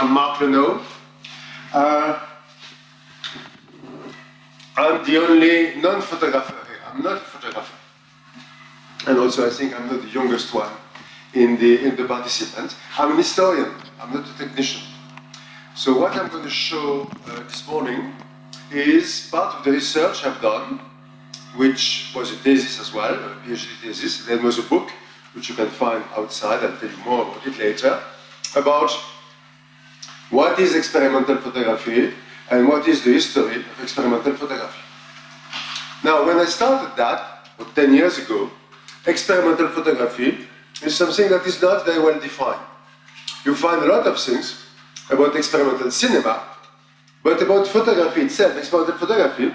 I'm Marc Lenaud. I'm the only non-photographer here. I'm not a photographer. And also, I think I'm not the youngest one in the participants. I'm an historian. I'm not a technician. So what I'm going to show this morning is part of the research I've done, which was a thesis as well, a PhD thesis. There was a book, which you can find outside. I'll tell you more about it later, about what is experimental photography and what is the history of experimental photography. Now, when I started that, 10 years ago, experimental photography is something that is not very well defined. You find a lot of things about experimental cinema, but about photography itself, experimental photography,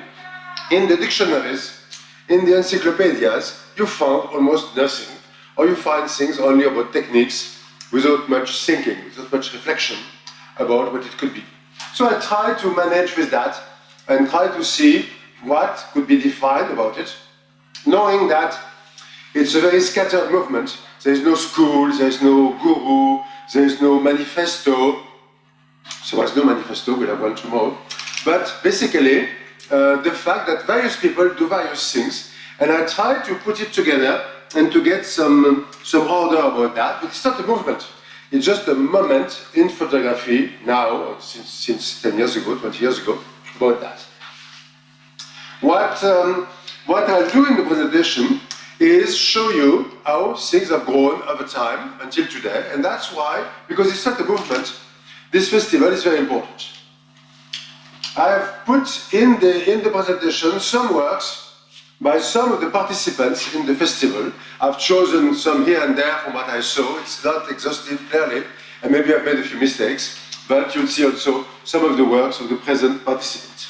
in the dictionaries, in the encyclopedias, you found almost nothing, or you find things only about techniques without much thinking, without much reflection about what it could be. So I tried to manage with that and try to see what could be defined about it, knowing that it's a very scattered movement. There is no school, there is no guru, there is no manifesto. So there's no manifesto, we'll have one tomorrow. But basically, the fact that various people do various things, and I try to put it together and to get some order about that, but it's not a movement. It's just a moment in photography now, since 10 years ago, 20 years ago, about that. What I'll do in the presentation is show you how things have grown over time until today, and that's why, because it's not a movement, this festival is very important. I have put in the presentation some works by some of the participants in the festival. I've chosen some here and there from what I saw. It's not exhaustive, clearly, and maybe I've made a few mistakes, but you'll see also some of the works of the present participants.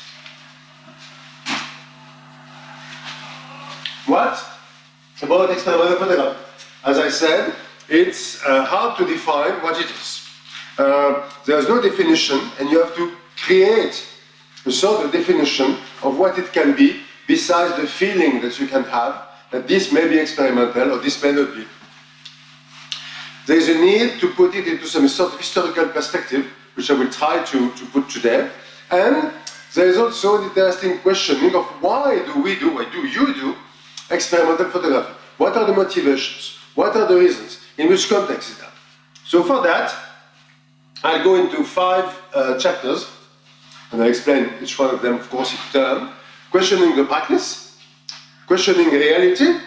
What about experimental photography? As I said, it's hard to define what it is. There's no definition, and you have to create a sort of definition of what it can be, besides the feeling that you can have that this may be experimental or this may not be. There is a need to put it into some sort of historical perspective, which I will try to put today. And there is also an interesting questioning of why do you do experimental photography? What are the motivations? What are the reasons? In which context is that? So for that, I'll go into 5 chapters, and I'll explain each one of them, of course, in turn. Questioning the practice, questioning reality,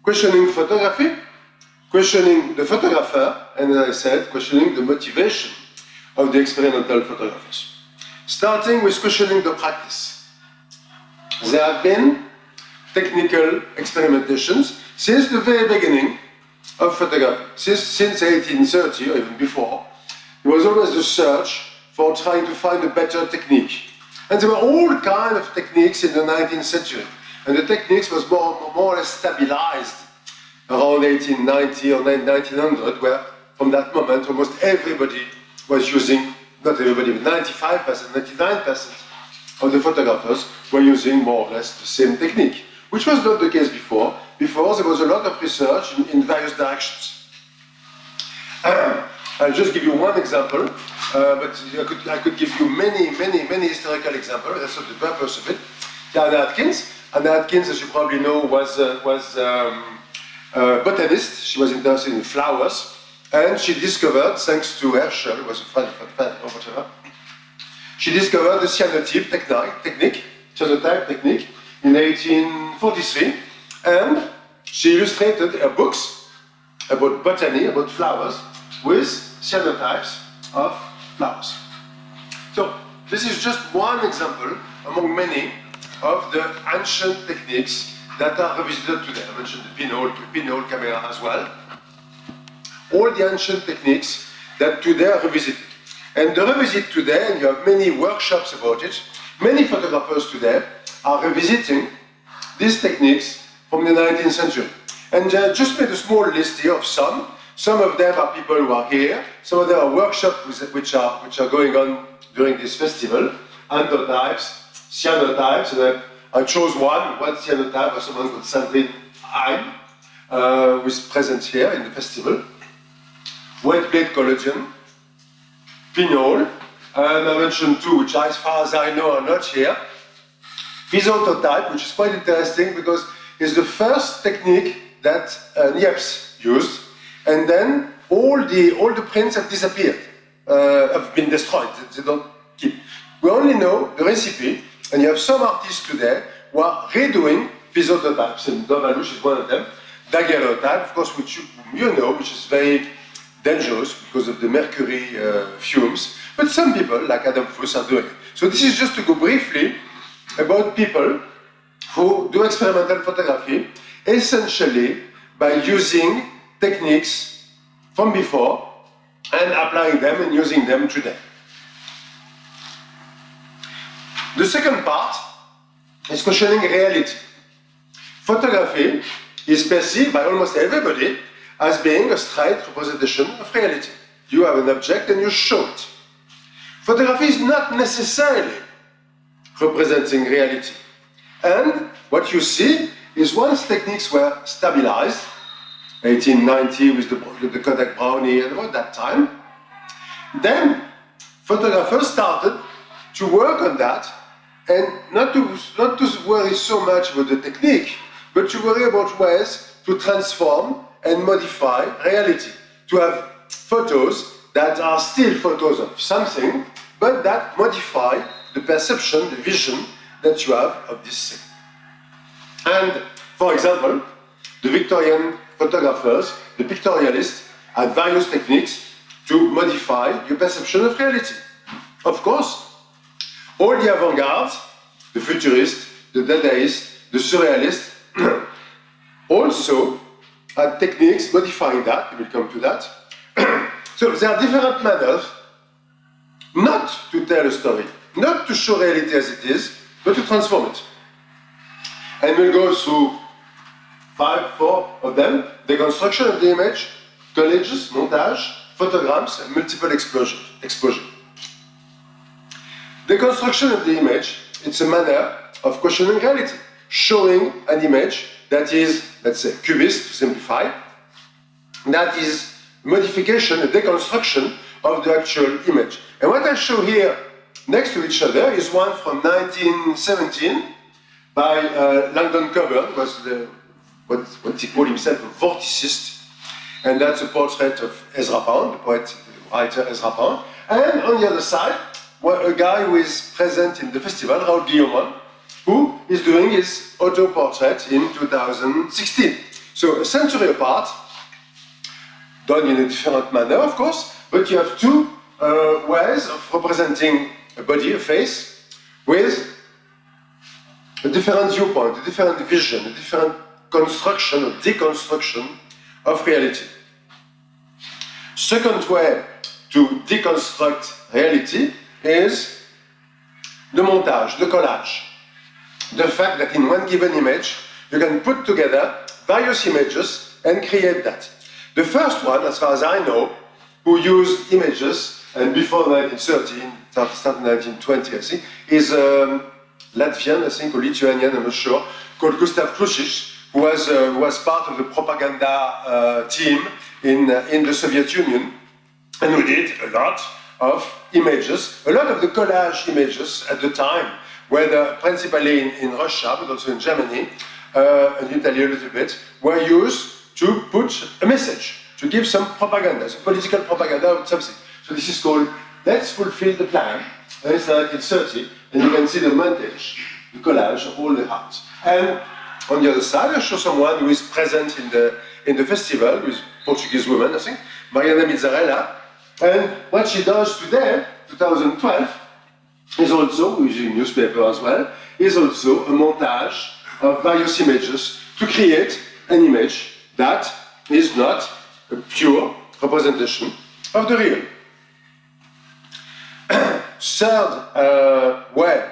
questioning photography, questioning the photographer, and as I said, questioning the motivation of the experimental photographers. Starting with questioning the practice. There have been technical experimentations since the very beginning of photography. Since 1830 or even before, there was always the search for trying to find a better technique. And there were all kinds of techniques in the 19th century. And the techniques was more or less stabilized around 1890 or 1900, where from that moment almost everybody was using, not everybody, but 95%, 99% of the photographers were using more or less the same technique, which was not the case before. Before, there was a lot of research in various directions. I'll just give you one example, but I could give you many historical examples. That's not the purpose of it. Anna Atkins. Anna Atkins, as you probably know, was a botanist. She was interested in flowers, and she discovered, thanks to Herschel, who was a friend or whatever, she discovered the cyanotype technique in 1843, and she illustrated her books about botany, about flowers, with cyanotypes of flowers. So this is just one example among many of the ancient techniques that are revisited today. I mentioned the pinhole camera as well. All the ancient techniques that today are revisited. And the revisit today, and you have many workshops about it, many photographers today are revisiting these techniques from the 19th century. And just made a small list here of some. Some of them are people who are here. Some of them are workshops which are going on during this festival. Androtypes, cyanotypes, and I chose one cyanotype of someone called Sandrine Heim, who is present here in the festival. Wet plate collagen, Pinhole, and I mentioned two, which as far as I know are not here. Visototype, which is quite interesting because it's the first technique that Niepce used, and then all the prints have disappeared, have been destroyed, they don't keep. We only know the recipe, and you have some artists today who are redoing visototypes, and Dom Alouche is one of them. Daguerreotype, of course, which you know, which is very dangerous because of the mercury fumes, but some people, like Adam Fuss, are doing it. So this is just to go briefly about people who do experimental photography, essentially by using techniques from before and applying them and using them today. The second part is questioning reality. Photography is perceived by almost everybody as being a straight representation of reality. You have an object and you show it. Photography is not necessarily representing reality. And what you see is once techniques were stabilized, 1890 with the Kodak Brownie and about that time, then photographers started to work on that and not to worry so much about the technique, but to worry about ways to transform and modify reality, to have photos that are still photos of something, but that modify the perception, the vision that you have of this thing. And, for example, the Victorian photographers, the pictorialists, had various techniques to modify your perception of reality. Of course, all the avant-gardes, the futurists, the dadaists, the surrealists, also had techniques modifying that, we will come to that. So there are different manners not to tell a story, not to show reality as it is, but to transform it. And we'll go through 4 of them: deconstruction of the image, collages, montage, photograms, and multiple exposure. Deconstruction of the image, it's a manner of questioning reality, showing an image that is, let's say, cubist, to simplify, that is modification, a deconstruction of the actual image. And what I show here next to each other is one from 1917 by Langdon Coburn, was what he called himself a vorticist, and that's a portrait of Ezra Pound, the poet, the writer Ezra Pound. And on the other side, a guy who is present in the festival, Raoul Guillaumin, who is doing his auto-portrait in 2016. So a century apart, done in a different manner, of course, but you have two ways of representing a body, a face, with a different viewpoint, a different vision, a different construction or deconstruction of reality. Second way to deconstruct reality is the montage, the collage. The fact that in one given image, you can put together various images and create that. The first one, as far as I know, who used images, and before 1930, started 1920, I think, is Latvian, I think, or Lithuanian, I'm not sure, called Gustav Kruščič, who was part of the propaganda team in the Soviet Union, and who did a lot of images, a lot of the collage images at the time, whether principally in Russia, but also in Germany, and Italy a little bit, were used to put a message, to give some propaganda, some political propaganda of something. So this is called Let's Fulfill the Plan, and it's 1930, and you can see the montage, the collage of all the art. And on the other side, I show someone who is present in the festival, with Portuguese woman, I think, Mariana Mizzarella, and what she does today, 2012, is also, using newspaper as well, is also a montage of various images to create an image that is not a pure representation of the real. Third way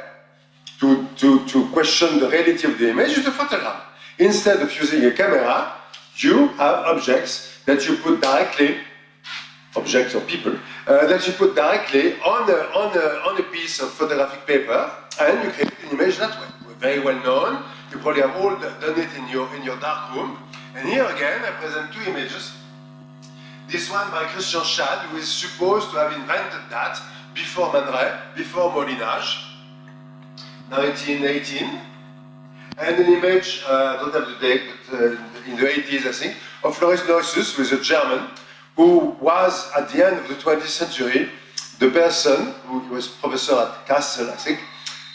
to question the reality of the image is the photogram. Instead of using a camera, you have objects that you put directly, objects or people, that you put directly on a piece of photographic paper, and you create an image that way. Very well known. You probably have all done it in your dark room. And here again, I present two images This one by Christian Schad, who is supposed to have invented that before Man Ray, before Molinage, 1918. And an image, I don't have the date, but in the 80s, I think, of Floris Neusus, who is a German, who was, at the end of the 20th century, the person who was professor at Kassel, I think,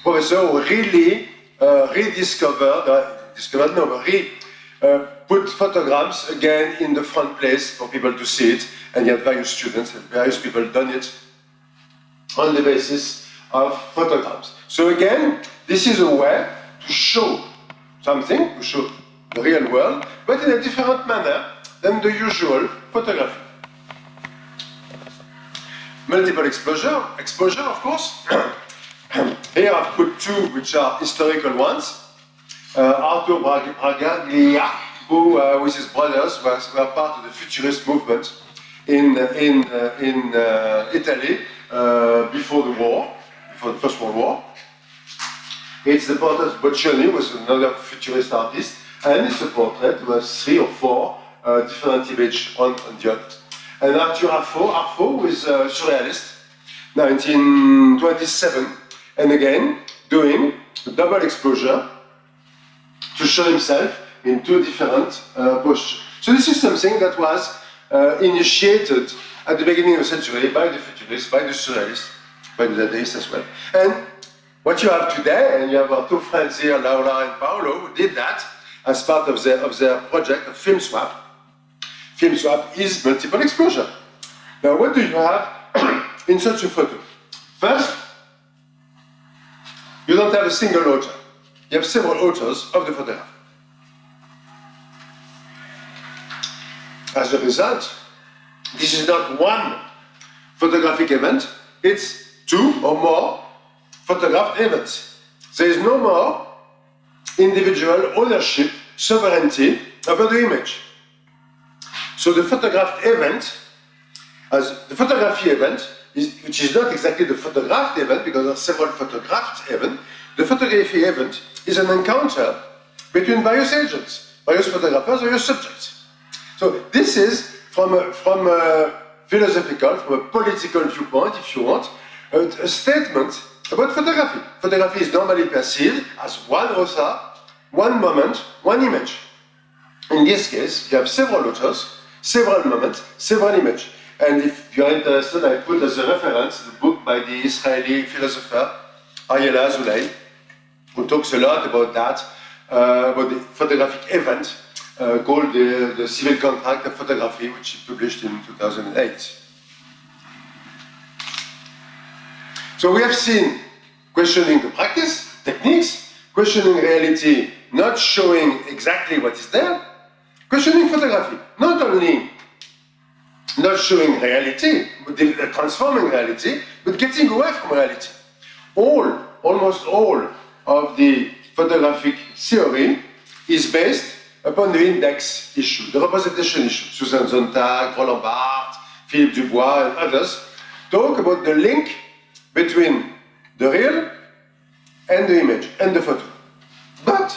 professor who really put photograms again in the front place for people to see it, and he had various students and various people done it on the basis of photograms. So again, this is a way to show something, to show the real world, but in a different manner than the usual photography. Multiple exposure, of course. Here I've put two which are historical ones. Arthur Bragaglia, who with his brothers were part of the futurist movement in Italy before the war, before the First World War. It's the portrait of Boccioni, who was another futurist artist, and it's a portrait with 3 or 4 different images on the other. And Arthur Arfo, who is a surrealist, 1927, and again, doing a double exposure to show himself in 2 different postures. So this is something that was initiated at the beginning of the century by the futurists, by the surrealists, by the Dadaists as well. And what you have today, and you have our 2 friends here, Laura and Paolo, who did that as part of their project of Film Swap. Film Swap is multiple exposure. Now, what do you have in such a photo? First, you don't have a single author. You have several authors of the photograph. As a result, this is not one photographic event, it's 2 or more photographed events. There is no more individual ownership, sovereignty over the image. So the photographed event, as the photography event, which is not exactly the photographed event because there are several photographed events, the photography event is an encounter between various agents, various photographers, various subjects. So this is from a philosophical, from a political viewpoint, if you want, a statement about photography. Photography is normally perceived as one author, one moment, one image. In this case, you have several authors, several moments, several images. And if you're interested, I put as a reference the book by the Israeli philosopher Ariela Azoulay, who talks a lot about that, about the photographic event called the Civil Contract of Photography, which he published in 2008. So we have seen questioning the practice, techniques, questioning reality, not showing exactly what is there, questioning photography, not only not showing reality, but transforming reality, but getting away from reality. Almost all of the photographic theory is based upon the index issue, the representation issue. Susan Sontag, Roland Barthes, Philippe Dubois, and others talk about the link between the real and the image and the photo. But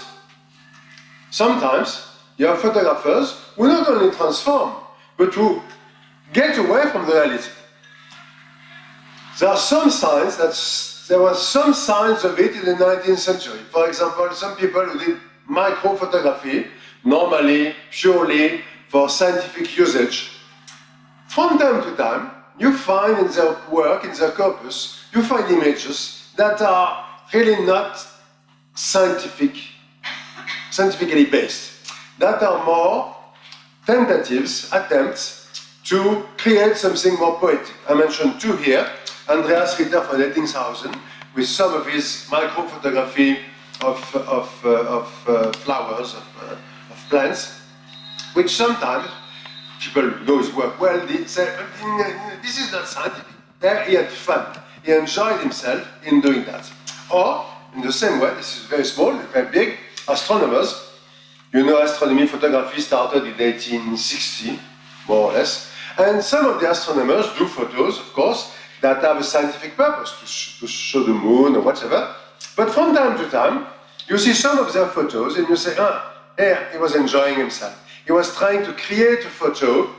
sometimes you have photographers who not only transform, but who get away from the reality. There are some signs there were some signs of it in the 19th century. For example, some people who did microphotography, normally, purely for scientific usage. From time to time, you find in their work, in their corpus, you find images that are really not scientifically based, that are more tentatives, attempts to create something more poetic. I mentioned 2 here. Andreas Ritter von Ettingshausen, with some of his microphotography of flowers, of plants, which sometimes people know his work well, they say, this is not scientific. There he had fun. He enjoyed himself in doing that. Or, in the same way, this is very small, very big, astronomers. You know, astronomy photography started in 1860, more or less. And some of the astronomers do photos, of course, that have a scientific purpose, to show the moon or whatever. But from time to time, you see some of their photos and you say, here, he was enjoying himself. He was trying to create a photo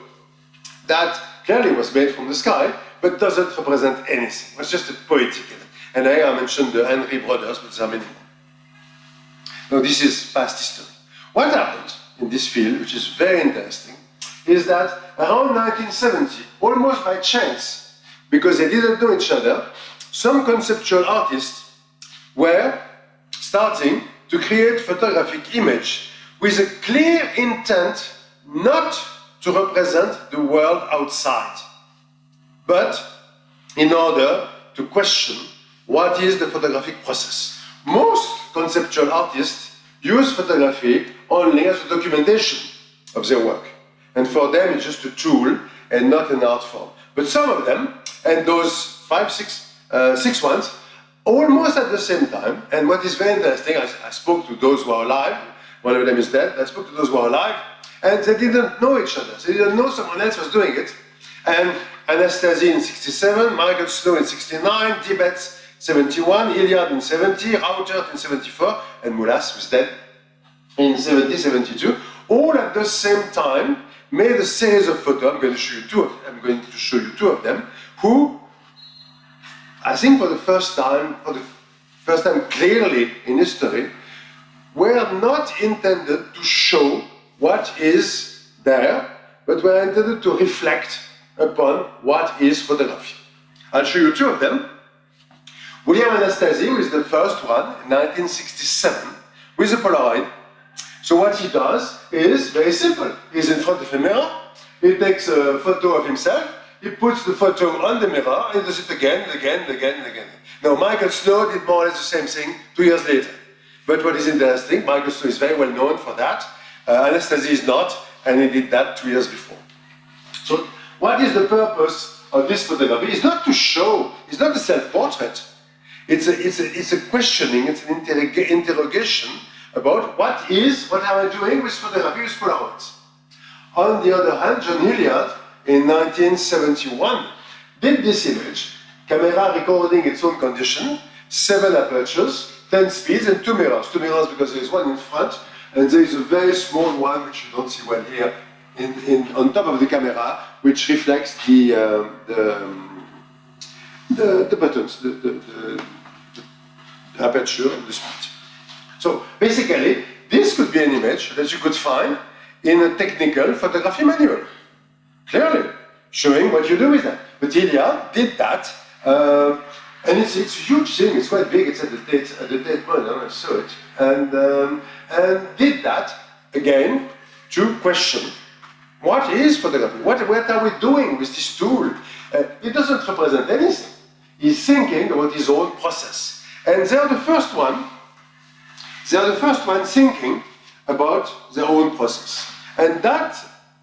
that clearly was made from the sky, but doesn't represent anything. It was just a poetic element. And here I mentioned the Henry brothers, but there are many more. Now this is past history. What happened in this field, which is very interesting, is that around 1970, almost by chance, because they didn't know each other, some conceptual artists were starting to create photographic image with a clear intent not to represent the world outside, but in order to question what is the photographic process. Most conceptual artists use photography only as a documentation of their work. And for them, it's just a tool and not an art form. But some of them, and those six ones, almost at the same time, and what is very interesting, I spoke to those who are alive, one of them is dead, I spoke to those who are alive, and they didn't know each other. They didn't know someone else was doing it. And Anastasie in 67, Michael Snow in 69, Dibetz 71, Hilliard in 70, Rautert in 74, and Moulas, who's dead, in 70, 72, all at the same time made a series of photos. I'm going to show you two of them, who, I think for the first time clearly in history, were not intended to show what is there, but were intended to reflect upon what is photography. I'll show you two of them. William Anastasie, who is the first one, in 1967, with a Polaroid. So what he does is very simple. He's in front of a mirror, he takes a photo of himself, he puts the photo on the mirror, and does it again, and again, and again, and again. Now, Michael Snow did more or less the same thing 2 years later. But what is interesting, Michael Snow is very well known for that, Anastasie is not, and he did that 2 years before. So, what is the purpose of this photography? It's not to show, it's not a self-portrait. It's a questioning, it's an interrogation about what am I doing with photography with Polaroids. On the other hand, John Hilliard in 1971 did this image, camera recording its own condition, 7 apertures, 10 speeds and 2 mirrors. 2 mirrors because there is one in front and there is a very small one which you don't see well here on top of the camera, which reflects the buttons, the aperture and the speed. So basically, this could be an image that you could find in a technical photography manual, clearly showing what you do with that. But Hilliard did that, and it's a huge thing. It's quite big. It's at the Tate Modern. I saw it, and did that again to question what is photography. What are we doing with this tool? It doesn't represent anything. He's thinking about his own process, and they're the first one thinking about their own process. And that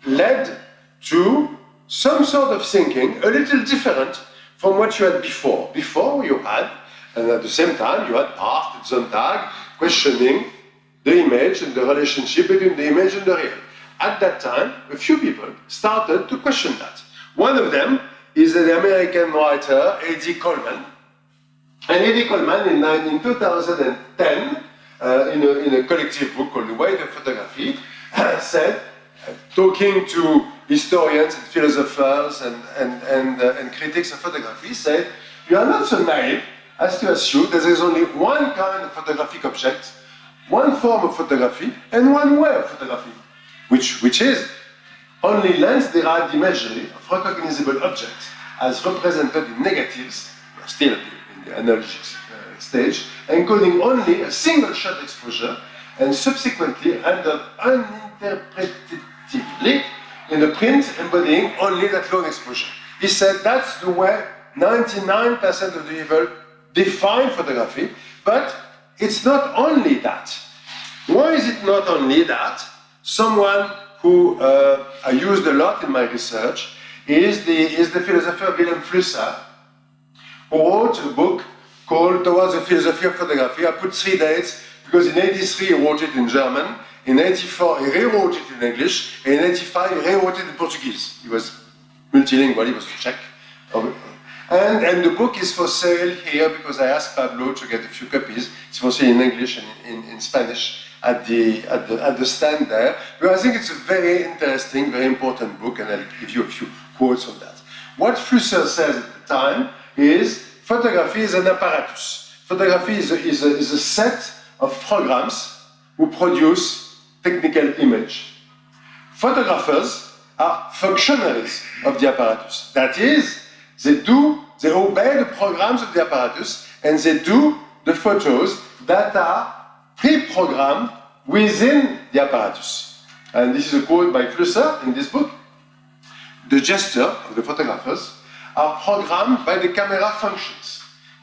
led to some sort of thinking a little different from what you had before. Before you had, and at the same time, you had Barthes and Sontag questioning the image and the relationship between the image and the real. At that time, a few people started to question that. One of them is the American writer Eddie Coleman. And Eddie Coleman in 2010, in a collective book called The Weight of Photography, said, talking to historians and philosophers and critics of photography, said, you are not so naive as to assume that there is only one kind of photographic object, one form of photography, and one way of photography, which is only lens-derived imagery of recognizable objects as represented in negatives, still in the analogic stage, encoding only a single shot exposure and subsequently rendered uninterpretatively in a print embodying only that lone exposure. He said that's the way 99% of the people define photography, but it's not only that. Why is it not only that? Someone who I used a lot in my research is the philosopher Wilhelm Flusser, who wrote a book called Towards the Philosophy of Photography. I put 3 dates because in 83 he wrote it in German, in 84 he rewrote it in English, and in 85 he rewrote it in Portuguese. He was multilingual, he was Czech. And And the book is for sale here because I asked Pablo to get a few copies. It's for sale in English and in Spanish at the stand there. But I think it's a very interesting, very important book, and I'll give you a few quotes on that. What Flusser says at the time is photography is an apparatus. Photography is a set of programs who produce technical image. Photographers are functionaries of the apparatus. That is, they obey the programs of the apparatus and they do the photos that are pre-programmed within the apparatus. And this is a quote by Flusser in this book. The gesture of the photographers are programmed by the camera functions.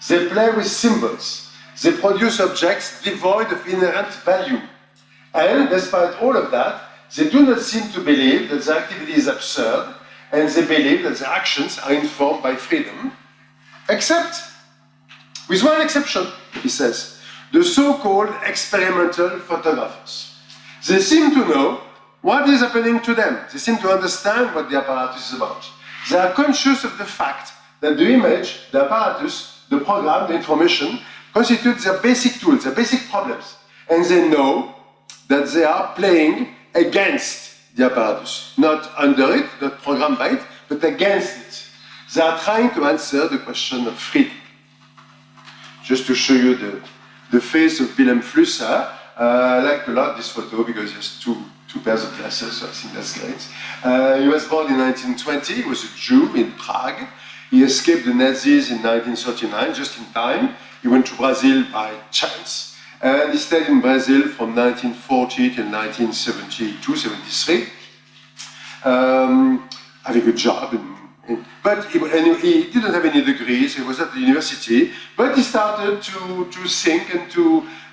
They play with symbols. They produce objects devoid of inherent value. And despite all of that, they do not seem to believe that their activity is absurd, and they believe that their actions are informed by freedom, except, with one exception, he says, the so-called experimental photographers. They seem to know what is happening to them. They seem to understand what the apparatus is about. They are conscious of the fact that the image, the apparatus, the program, the information, constitute their basic tools, their basic problems. And they know that they are playing against the apparatus. Not under it, not programmed by it, but against it. They are trying to answer the question of freedom. Just to show you the face of Wilhelm Flusser, I liked a lot this photo because he has two pairs of glasses, so I think that's great. He was born in 1920, he was a Jew in Prague. He escaped the Nazis in 1939, just in time. He went to Brazil by chance. And he stayed in Brazil from 1940 till 1972, 73. Having a job. But he didn't have any degrees, he was at the university. But he started to think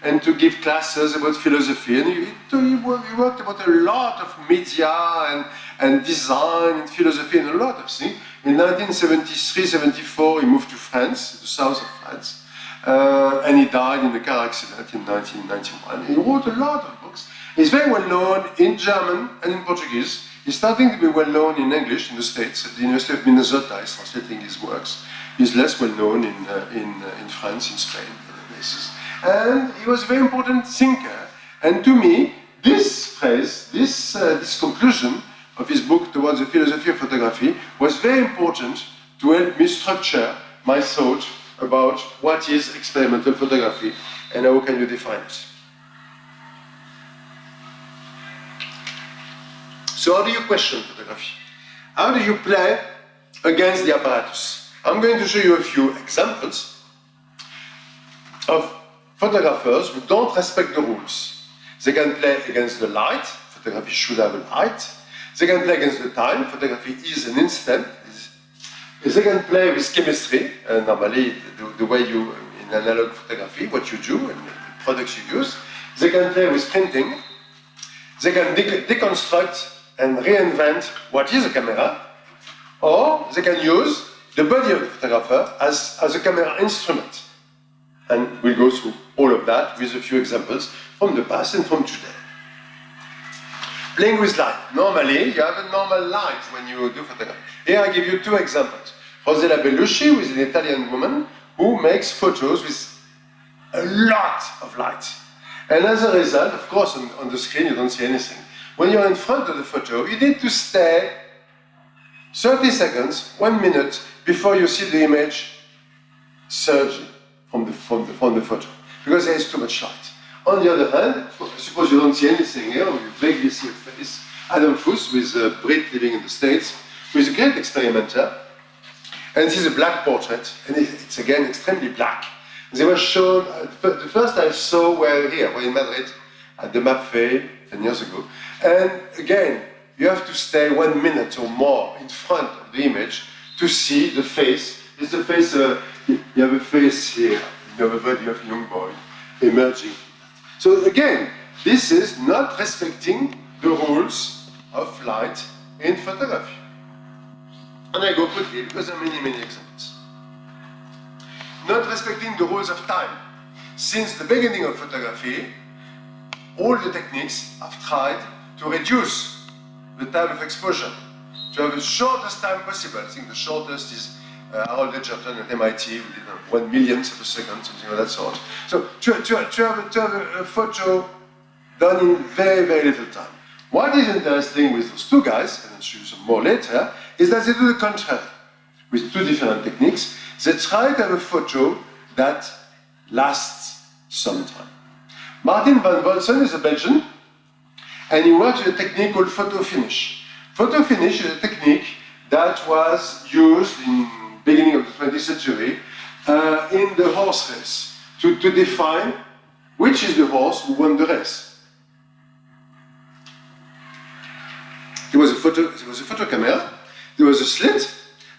and to give classes about philosophy. And he worked about a lot of media and design and philosophy and a lot of things. In 1973-74, he moved to France, the south of France. And he died in a car accident in 1991. He wrote a lot of books. He's very well known in German and in Portuguese. He's starting to be well known in English in the States. At the University of Minnesota, he's translating his works. He's less well known in France, in Spain, other places. And he was a very important thinker. And to me, this phrase, this conclusion of his book Towards the Philosophy of Photography was very important to help me structure my thought about what is experimental photography and how can you define it. So how do you question photography? How do you play against the apparatus? I'm going to show you a few examples of photographers who don't respect the rules. They can play against the light. Photography should have a light. They can play against the time. Photography is an instant. They can play with chemistry, normally the way you, in analog photography, what you do and the products you use. They can play with printing. They can deconstruct and reinvent what is a camera, or they can use the body of the photographer as a camera instrument. And we'll go through all of that with a few examples from the past and from today. Playing with light. Normally, you have a normal light when you do photography. Here I give you two examples. Rosella Bellusci, who is an Italian woman who makes photos with a lot of light. And as a result, of course, on the screen you don't see anything. When you're in front of the photo, you need to stay 30 seconds, 1 minute, before you see the image surging from the photo, because there is too much light. On the other hand, suppose you don't see anything here, or you vaguely see a face. Adam Fuss, with Brit living in the States, who is a great experimenter, and this is a black portrait, and it's again extremely black. They were shown, the first I saw were here, were in Madrid, at the MAP Fair 10 years ago. And again, you have to stay 1 minute or more in front of the image to see the face. It's the face, you have a face here, you have a body of a young boy emerging. So again, this is not respecting the rules of light in photography. And I go quickly because there are many, many examples. Not respecting the rules of time. Since the beginning of photography, all the techniques have tried to reduce the time of exposure, to have the shortest time possible. I think the shortest is Harold Edgerton at MIT, who did 1 millionth of a second, something of that sort. So to have a photo done in very, very little time. What is interesting with those two guys, and I'll show you some more later, is that they do the contrary. With two different techniques, they try to have a photo that lasts some time. Martin van Volsen is a Belgian, and he works with a technique called photo finish. Photo finish is a technique that was used in the beginning of the 20th century in the horse race to define which is the horse who won the race. There was a photo camera, there was a slit,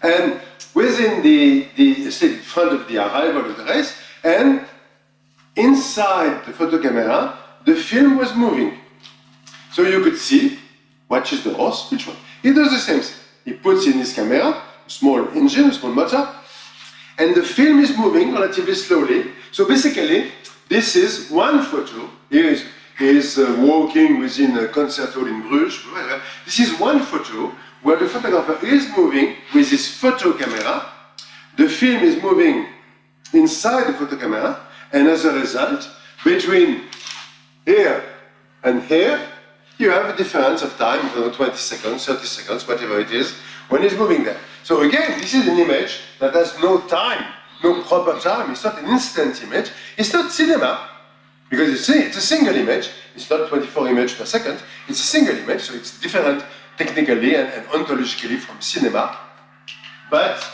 and within the slit in front of the arrival of the race, and inside the photo camera, the film was moving. So you could see which is the horse, which one. He does the same thing. He puts in his camera, a small engine, a small motor, and the film is moving relatively slowly. So basically, this is one photo. Here is walking within a concert hall in Bruges. This is one photo where the photographer is moving with his photo camera. The film is moving inside the photo camera, and as a result, between here and here, you have a difference of time, 20 seconds, 30 seconds, whatever it is, when it's moving there. So again, this is an image that has no time, no proper time. It's not an instant image. It's not cinema, because it's a single image. It's not 24 images per second. It's a single image, so it's different technically and ontologically from cinema. But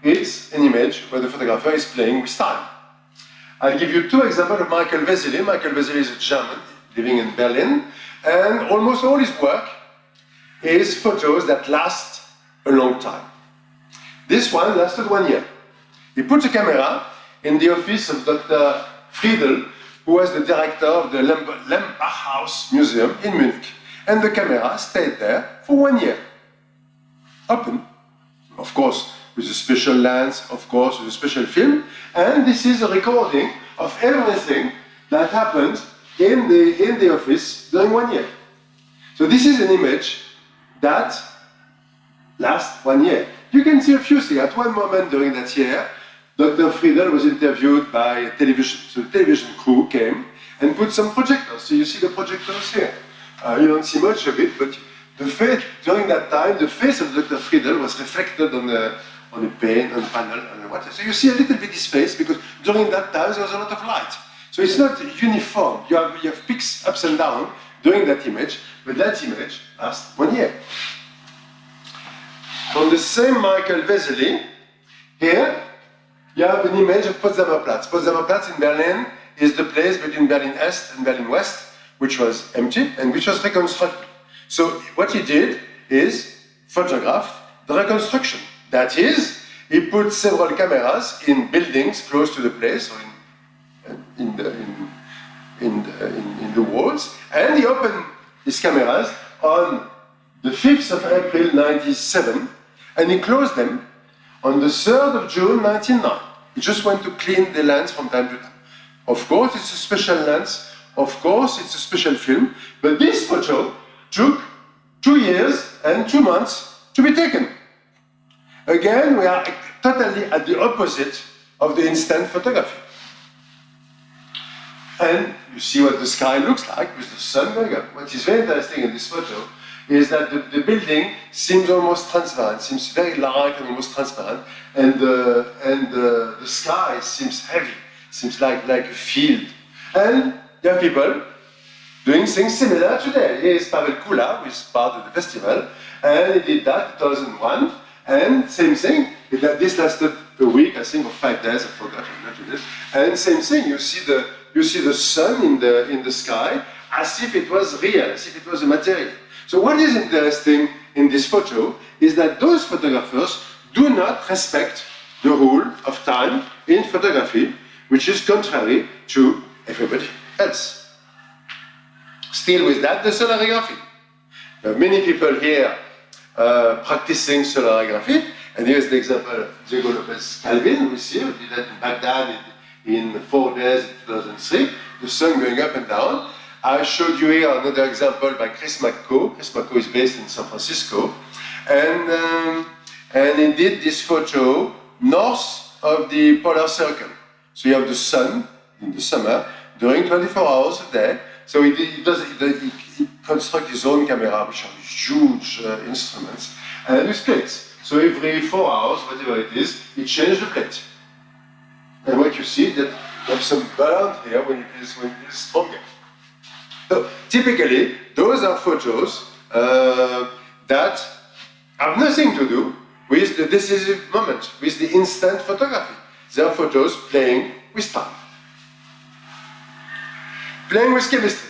it's an image where the photographer is playing with time. I'll give you two examples of Michael Vesely. Michael Vesely is a German living in Berlin, and almost all his work is photos that last a long time. This one lasted 1 year. He put a camera in the office of Dr. Friedel, who was the director of the Lembachhaus Museum in Munich. And the camera stayed there for 1 year. Open, of course, with a special lens, of course, with a special film. And this is a recording of everything that happened in the office during 1 year. So this is an image that lasts 1 year. You can see a few things. At one moment during that year, Dr. Friedel was interviewed by a television. So the television crew came and put some projectors. So you see the projectors here. You don't see much of it, but during that time, the face of Dr. Friedel was reflected on a pane, on a panel, and whatever. So you see a little bit his face, because during that time there was a lot of light. So it's not uniform. You have peaks ups and downs during that image, but that image lasts 1 year. From the same Michael Vesely, here you have an image of Potsdamer Platz. Potsdamer Platz in Berlin is the place between Berlin Est and Berlin West, which was empty and which was reconstructed. So what he did is photograph the reconstruction. That is, he put several cameras in buildings close to the place, or in the walls, and he opened his cameras on the 5th of April 1997, and he closed them on the 3rd of June 1909. He just went to clean the lens from time to time. Of course, it's a special lens. Of course, it's a special film. But this photo took 2 years and 2 months to be taken. Again, we are totally at the opposite of the instant photography. And you see what the sky looks like with the sun going up. What is very interesting in this photo is that the building seems almost transparent, seems very light and almost transparent, and the sky seems heavy, seems like a field. And there are people doing things similar today. Here is Pavel Kula, who is part of the festival, and he did that in 2001, and same thing. This lasted a week, I think, or 5 days, I forgot, I'm not with it. And same thing, you see the sun in the sky as if it was real, as if it was a material. So what is interesting in this photo is that those photographers do not respect the rule of time in photography, which is contrary to everybody else. Still with that, the solarography. There are many people here practicing solarography, and here's the example of Diego Lopez Calvin, we see, who did that in Baghdad in 4 days in 2003, the sun going up and down. I showed you here another example by Chris McCaw. Chris McCaw is based in San Francisco, and and he did this photo north of the polar circle. So you have the sun in the summer during 24 hours a day. So he constructs his own camera, which are huge instruments, and with plates. So every 4 hours, whatever it is, he changes the plate. And what you see that you have some burn here when it is stronger. So typically, those are photos that have nothing to do with the decisive moment, with the instant photography. They are photos playing with time, playing with chemistry.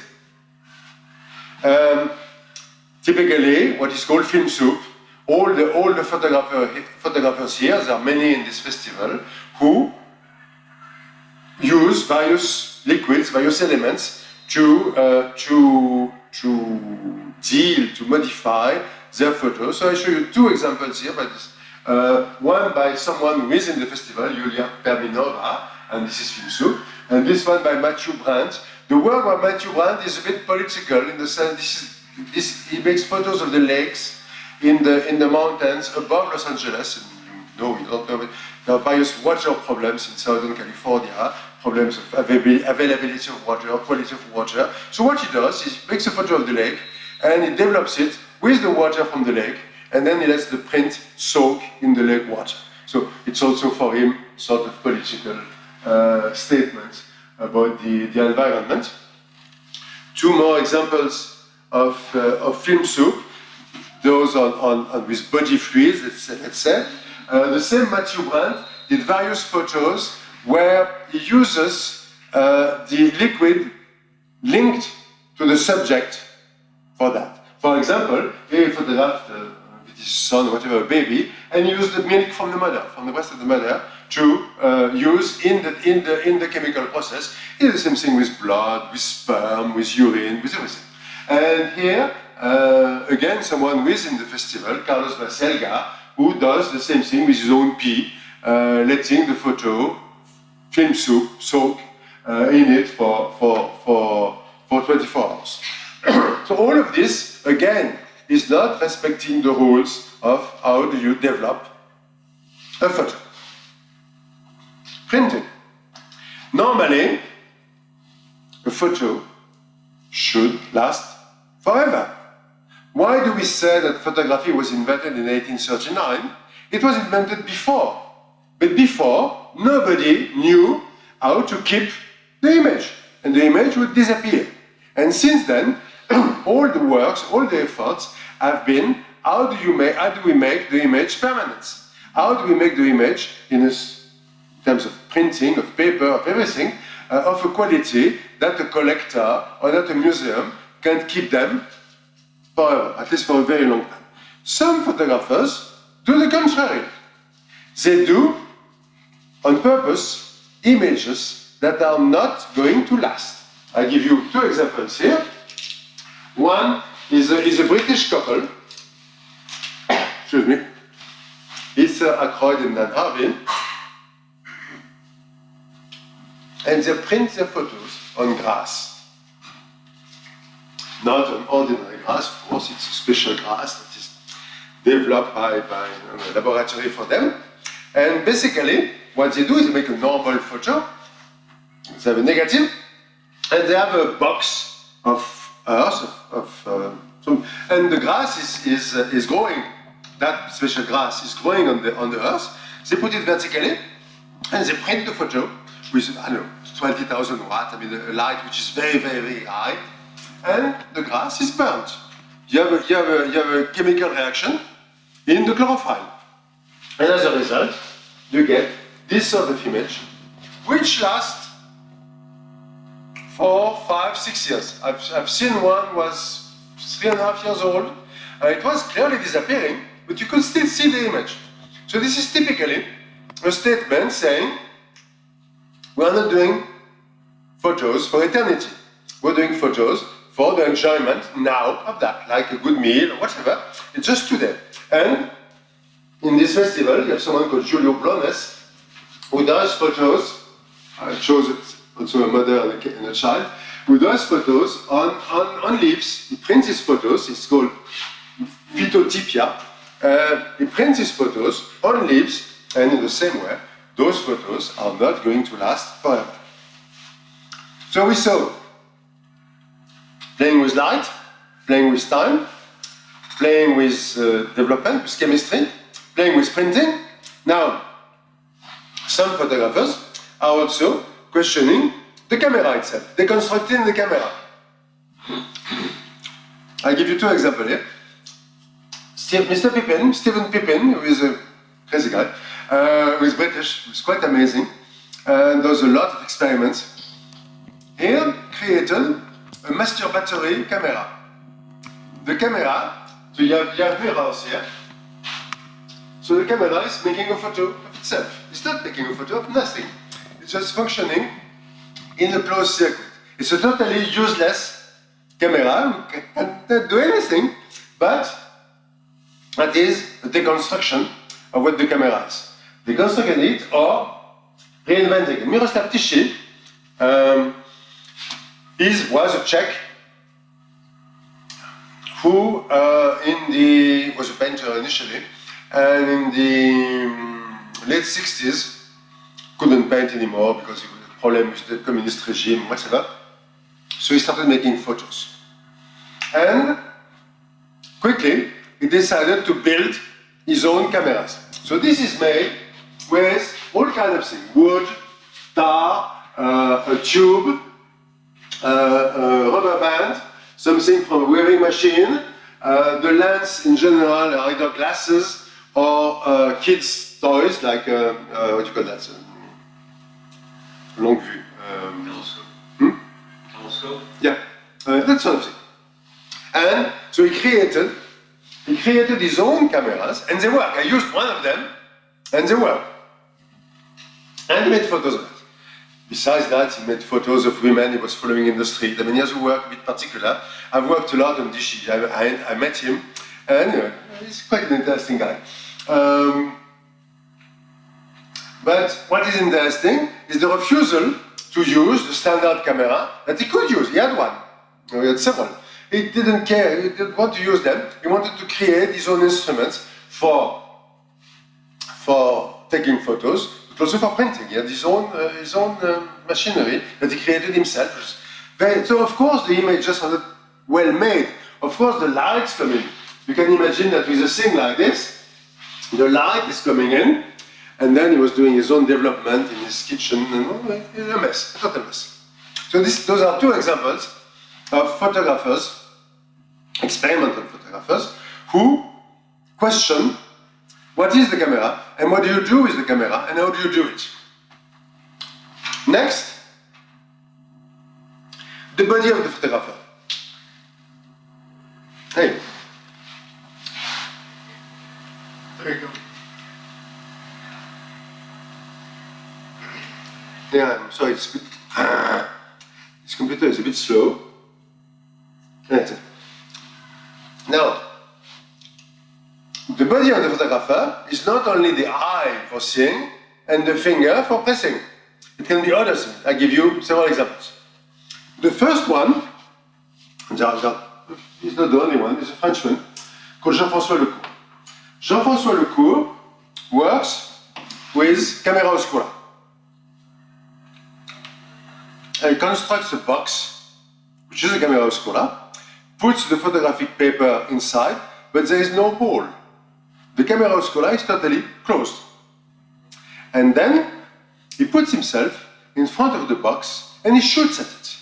Typically, what is called film soup. All the photographers here, there are many in this festival, who use various liquids, various elements to modify their photos. So I show you two examples here, but one by someone who is in the festival, Julia Perminova, and this is film soup, and this one by Matthew Brandt. The work by Matthew Brandt is a bit political in the sense he makes photos of the lakes in the mountains above Los Angeles. And you don't know it. There are various water problems in Southern California, problems of availability of water, quality of water. So what he does is he makes a photo of the lake and he develops it with the water from the lake, and then he lets the print soak in the lake water. So it's also for him sort of political statement about the environment. Two more examples of film soup, those on with body fluids, let's say. The same Matthew Brandt did various photos where he uses the liquid linked to the subject for that. For example, he photographed with his son, whatever, a baby, and he used the milk from the mother, from the breast of the mother, to use in the chemical process. He did the same thing with blood, with sperm, with urine, with everything. And here, again, someone who is in the festival, Carlos Baselga, who does the same thing with his own pee, letting the photo, film soup, soak in it for 24 hours. So all of this, again, is not respecting the rules of how do you develop a photo. Printing. Normally, a photo should last forever. Why do we say that photography was invented in 1839? It was invented before. But before, nobody knew how to keep the image. And the image would disappear. And since then, all the works, all the efforts have been, how do we make the image permanent? How do we make the image, in terms of printing, of paper, of everything, of a quality that a collector or that a museum can keep them forever, at least for a very long time. Some photographers do the contrary. They do, on purpose, images that are not going to last. I give you two examples here. One is a British couple. Excuse me. It's Ackroyd and Dan Harvey. And they print their photos on grass. Not an ordinary grass, of course, it's a special grass that is developed by a laboratory for them. And basically, what they do is they make a normal photo. They have a negative, and they have a box of earth, and the grass is growing. That special grass is growing on the earth. They put it vertically, and they print the photo with, I don't know, 20,000 watts, a light which is very, very, very high, and the grass is burnt. You have a chemical reaction in the chlorophyll. And as a result, you get this sort of image, which lasts 4, 5, 6 years. I've seen one was 3.5 years old, and it was clearly disappearing, but you could still see the image. So this is typically a statement saying, we are not doing photos for eternity. We're doing photos for the enjoyment now of that, like a good meal or whatever. It's just today. And in this festival, you have someone called Giulio Blones, who does photos. I chose it, also a mother and a child, who does photos on leaves. He prints his photos. It's called phytotypia. he prints his photos on leaves, and in the same way, those photos are not going to last forever. So we saw playing with light, playing with time, playing with development, with chemistry, playing with printing. Now, some photographers are also questioning the camera itself, deconstructing the camera. I'll give you two examples here. Mr. Pippin, Stephen Pippin, who is a crazy guy, who is British, who's quite amazing, and does a lot of experiments. Here, created a masturbatory camera. The camera, so you have mirrors here. So the camera is making a photo of itself. It's not making a photo of nothing. It's just functioning in a closed circuit. It's a totally useless camera. We can't do anything, but that is a deconstruction of what the camera is. Deconstructing it or reinventing it. Miroslav Tichy was a Czech who was a painter initially, and in the late 60s couldn't paint anymore because he had a problem with the communist regime, whatever. So he started making photos. And quickly, he decided to build his own cameras. So this is made with all kinds of things: wood, tar, a tube, a rubber band, something from a weaving machine. The lens in general are either glasses or kids' toys like, what do you call that? Longue vue. Telescope. Telescope? Yeah, that sort of thing. And so he created his own cameras, and they work. I used one of them, and they work. And he made photos of it. Besides that, he made photos of women he was following in the street. I mean, he has work a bit particular. I've worked a lot on Tichy. I met him, and he's quite an interesting guy. But what is interesting is the refusal to use the standard camera that he could use. He had one. He had several. He didn't care. He didn't want to use them. He wanted to create his own instruments for taking photos, but also for printing. He had his own machinery that he created himself. So of course the images are not well made. Of course the lights come in. You can imagine that with a thing like this, the light is coming in, and then he was doing his own development in his kitchen, and it's a mess, a total mess. So those are two examples of photographers, experimental photographers, who question what is the camera, and what do you do with the camera, and how do you do it. Next, the body of the photographer. Hey. There you go. Yeah, I'm sorry, it's a bit, this computer is a bit slow. That's it. Now, the body of the photographer is not only the eye for seeing and the finger for pressing. It can be other things. I give you several examples. The first one, he's not the only one, he's a Frenchman called Jean-François Lecourt. Jean-François Lecourt works with camera oscura. He constructs a box, which is a camera oscura, puts the photographic paper inside, but there is no hole. The camera oscura is totally closed. And then he puts himself in front of the box and he shoots at it,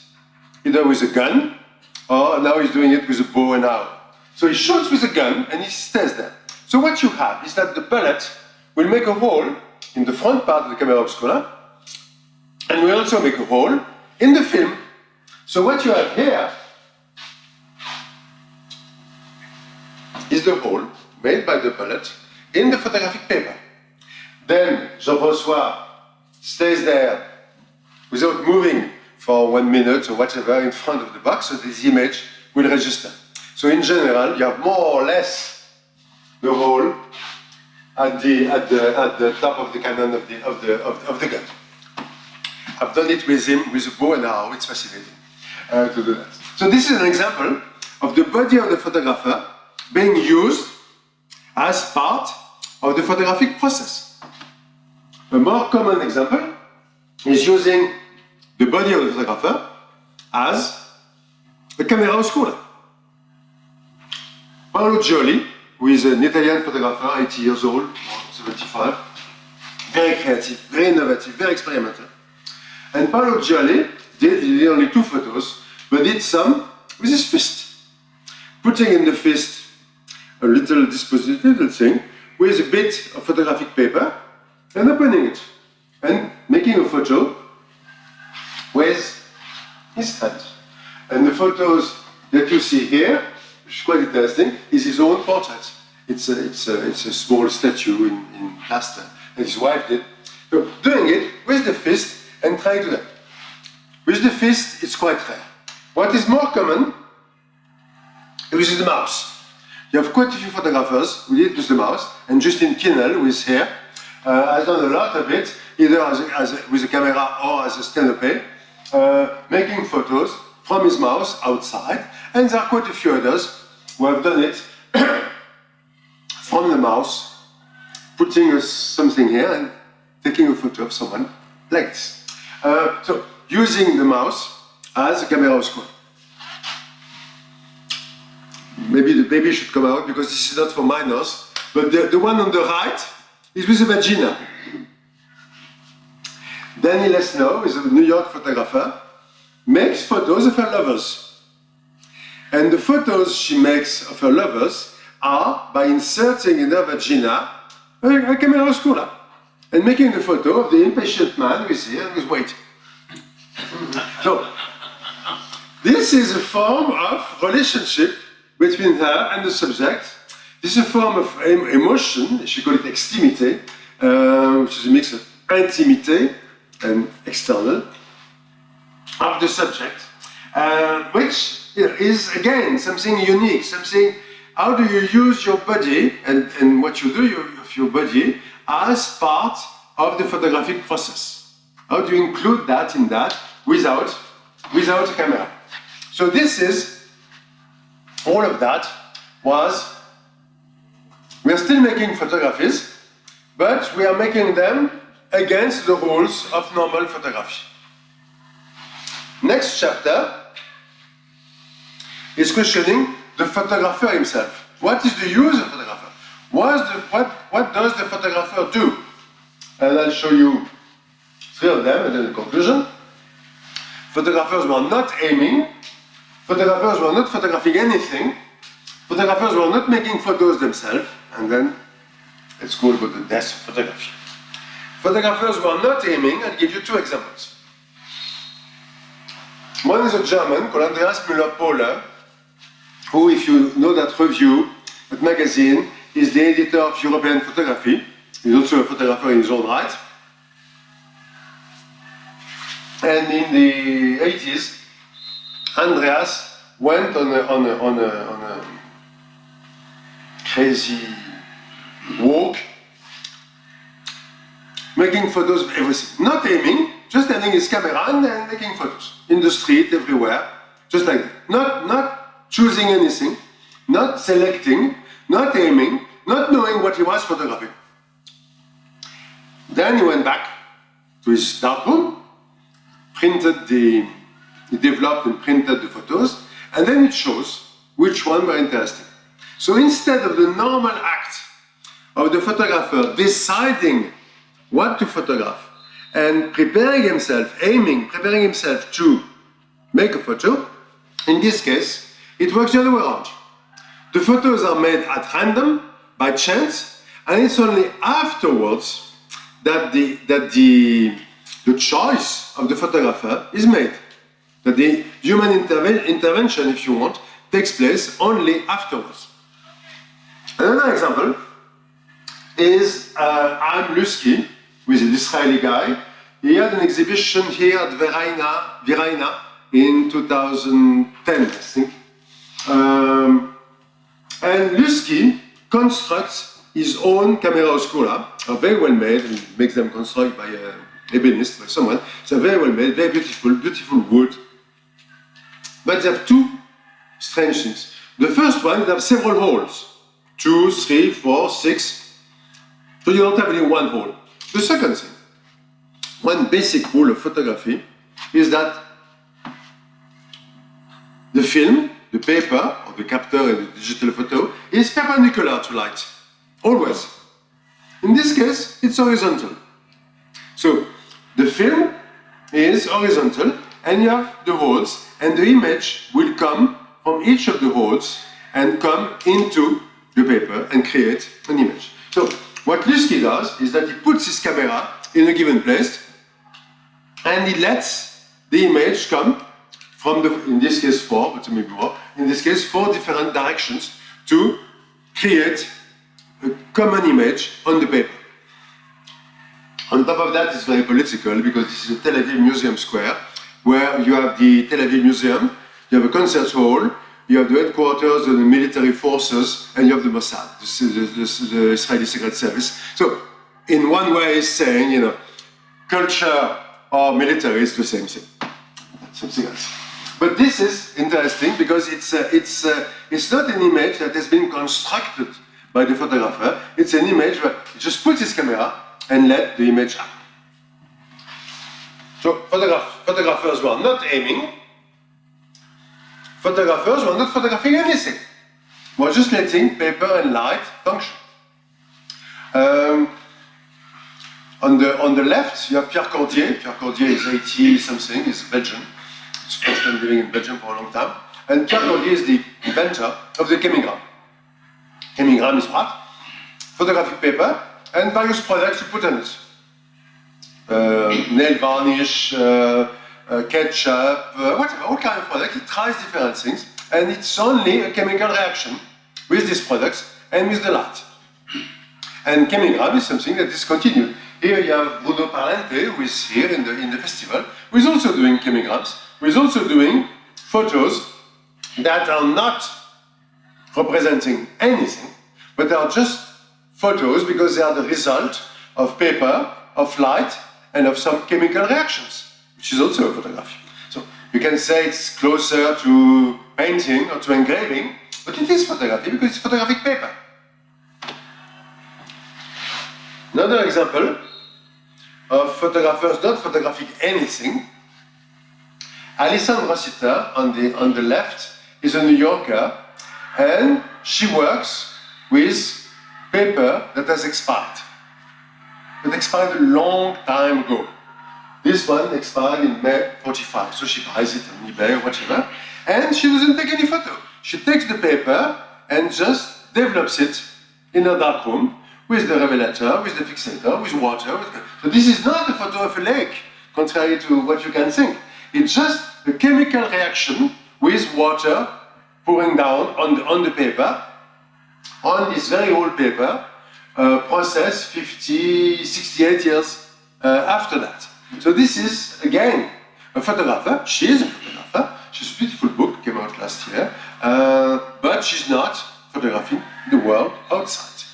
either with a gun, or now he's doing it with a bow and arrow. So he shoots with a gun and he stays there. So what you have is that the bullet will make a hole in the front part of the camera obscura, and will also make a hole in the film. So what you have here is the hole made by the bullet in the photographic paper. Then Jean-François stays there without moving for 1 minute or whatever in front of the box, so this image will register. So in general, you have more or less the hole at the top of the cannon of the gun. I've done it with him with a bow and arrow. It's fascinating to do that. So this is an example of the body of the photographer being used as part of the photographic process. A more common example is using the body of the photographer as a camera oscura. Paolo Gioli, who is an Italian photographer, 80 years old, or 75, very creative, very innovative, very experimental. And Paolo Gioli did only 2 photos, but did some with his fist. Putting in the fist a little dispositive, little thing, with a bit of photographic paper, and opening it, and making a photo with his hand. And the photos that you see here, which is quite interesting, is his own portrait. It's a small statue in plaster, and his wife did. So doing it with the fist and trying to do that. With the fist, it's quite rare. What is more common is the mouse. You have quite a few photographers who did it with the mouse, and Justin Kinnell, who is here, has done a lot of it, either with a camera or as a stand-up, making photos from his mouse outside, and there are quite a few others who have done it from the mouse, putting something here and taking a photo of someone like this. So, using the mouse as a camera oscura. Maybe the baby should come out because this is not for minors, but the one on the right is with a vagina. Danny Lesnow is a New York photographer, makes photos of her lovers. And the photos she makes of her lovers are by inserting in her vagina a camera oscura and making the photo of the impatient man who is here and who is waiting. So, this is a form of relationship between her and the subject. This is a form of emotion, she call it extimité, which is a mix of intimité and external, of the subject, which is again something unique, something, how do you use your body and what you do with your body as part of the photographic process? How do you include that in that without a camera? So this is, all of that was, we are still making photographies, but we are making them against the rules of normal photography. Next chapter is questioning the photographer himself. What is the use of the photographer? What does the photographer do? And I'll show you 3 of them and then the conclusion. Photographers were not aiming, photographers were not photographing anything, photographers were not making photos themselves, and then let's go about the death of photography. Photographers were not aiming. I'll give you 2 examples. One is a German called Andreas Müller-Pohle, who, if you know that review, that magazine, is the editor of European Photography. He's also a photographer in his own right. And in the 80s, Andreas went on a crazy walk, making photos of everything. Not aiming, just having his camera and then making photos. In the street, everywhere, just like that. Not choosing anything, not selecting, not aiming, not knowing what he was photographing. Then he went back to his darkroom, he developed and printed the photos, and then it shows which one were interesting. So instead of the normal act of the photographer deciding what to photograph and preparing himself, preparing himself to make a photo, in this case, it works the other way around. The photos are made at random, by chance, and it's only afterwards that the choice of the photographer is made. That the human intervention, if you want, takes place only afterwards. Another example is Chaim Luski, who is an Israeli guy. He had an exhibition here at Viraina in 2010, I think. And Luski constructs his own camera oscura, very well made, and makes them construct by a ebonist, by someone. So very well made, very beautiful, beautiful wood. But they have 2 strange things. The first one, they have several holes 2, 3, 4, 6. So you don't have only one hole. The second thing, one basic rule of photography is that the film, the paper, or the capture in the digital photo is perpendicular to light, always. In this case, it's horizontal. So the film is horizontal, and you have the holes, and the image will come from each of the holes and come into the paper and create an image. So what Lusky does is that he puts his camera in a given place, and he lets the image come from the, in this case 4, but maybe more, in this case 4 different directions to create a common image on the paper. On top of that, it's very political because this is a Tel Aviv Museum Square where you have the Tel Aviv Museum, you have a concert hall, you have the headquarters of the military forces, and you have the Mossad, the Israeli Secret Service. So, in one way, it's saying, you know, culture or military is the same thing. Something else. But this is interesting because it's not an image that has been constructed by the photographer. It's an image where he just puts his camera and let the image happen. So photographers were not aiming. Photographers were not photographing anything. We're just letting paper and light function. On the left, you have Pierre Cordier. Pierre Cordier is 80 something, he's Belgian. He's Frenchman living in Belgium for a long time. And Pierre Cordier is the inventor of the chemigram. Chemigram is what? Photographic paper and various products you put on it. Nail varnish, ketchup, whatever, all kind of products. It tries different things, and it's only a chemical reaction with these products and with the light. And chemigram is something that is continued. Here you have Bruno Parente, who is here in the festival, who is also doing chemigrams, who is also doing photos that are not representing anything, but they are just photos because they are the result of paper, of light, and of some chemical reactions, which is also a photography. So you can say it's closer to painting or to engraving, but it is photography because it's photographic paper. Another example of photographers not photographing anything. Alison Rossiter on the left is a New Yorker, and she works with paper that has expired. It expired a long time ago. This one expired in May 45, so she buys it on eBay or whatever, and she doesn't take any photo. She takes the paper and just develops it in a dark room with the revelator, with the fixator, with water. So this is not a photo of a lake, contrary to what you can think. It's just a chemical reaction with water pouring down on the paper, on this very old paper, process 68 years after that. So this is, again, a photographer. She is a photographer. She has a beautiful book, came out last year, but she's not photographing the world outside.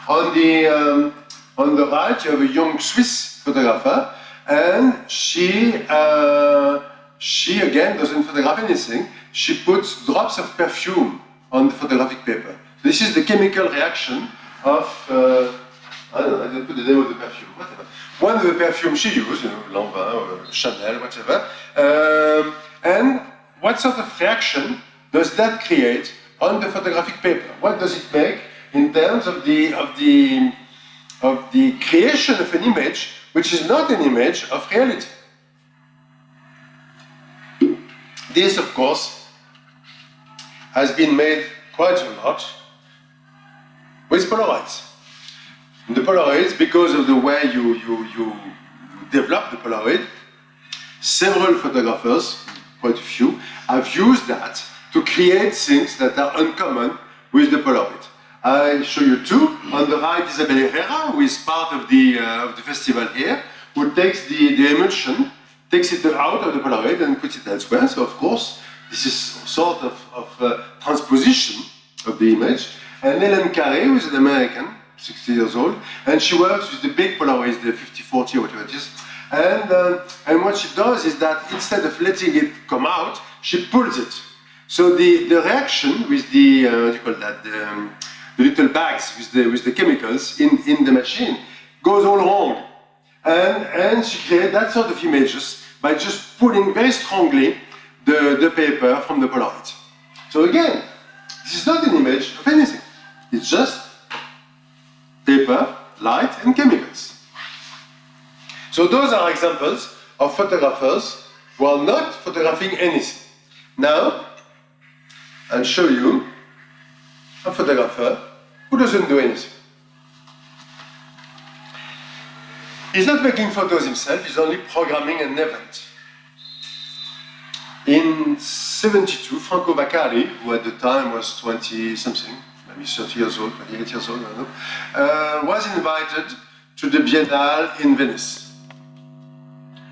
On the right, you have a young Swiss photographer, and she again doesn't photograph anything. She puts drops of perfume on the photographic paper. This is the chemical reaction of, I don't know, I didn't put the name of the perfume, whatever. One of the perfumes she used, you know, Lanvin or Chanel, whatever. And what sort of reaction does that create on the photographic paper? What does it make in terms of the creation of an image, which is not an image of reality? This, of course, has been made quite a lot with Polaroids. The Polaroids, because of the way you develop the Polaroid, several photographers, quite a few, have used that to create things that are uncommon with the Polaroid. I show you two. On the right, Isabel Herrera, who is part of the festival here, who takes the emulsion, takes it out of the Polaroid and puts it elsewhere. So, of course, this is sort of transposition of the image. And Hélène Carré, who is an American, 60 years old, and she works with the big Polaroids, the 50-40 or whatever it is. And what she does is that instead of letting it come out, she pulls it. So the reaction with the what do you call that, the little bags with the chemicals in the machine goes all wrong, and she created that sort of images by just pulling very strongly the paper from the Polaroid. So again, this is not an image of anything. It's just paper, light, and chemicals. So those are examples of photographers who are not photographing anything. Now, I'll show you a photographer who doesn't do anything. He's not making photos himself, he's only programming an event. In 72, Franco Vaccari, who at the time was 20-something, maybe 30 years old, 28 years old, I don't know, was invited to the Biennale in Venice.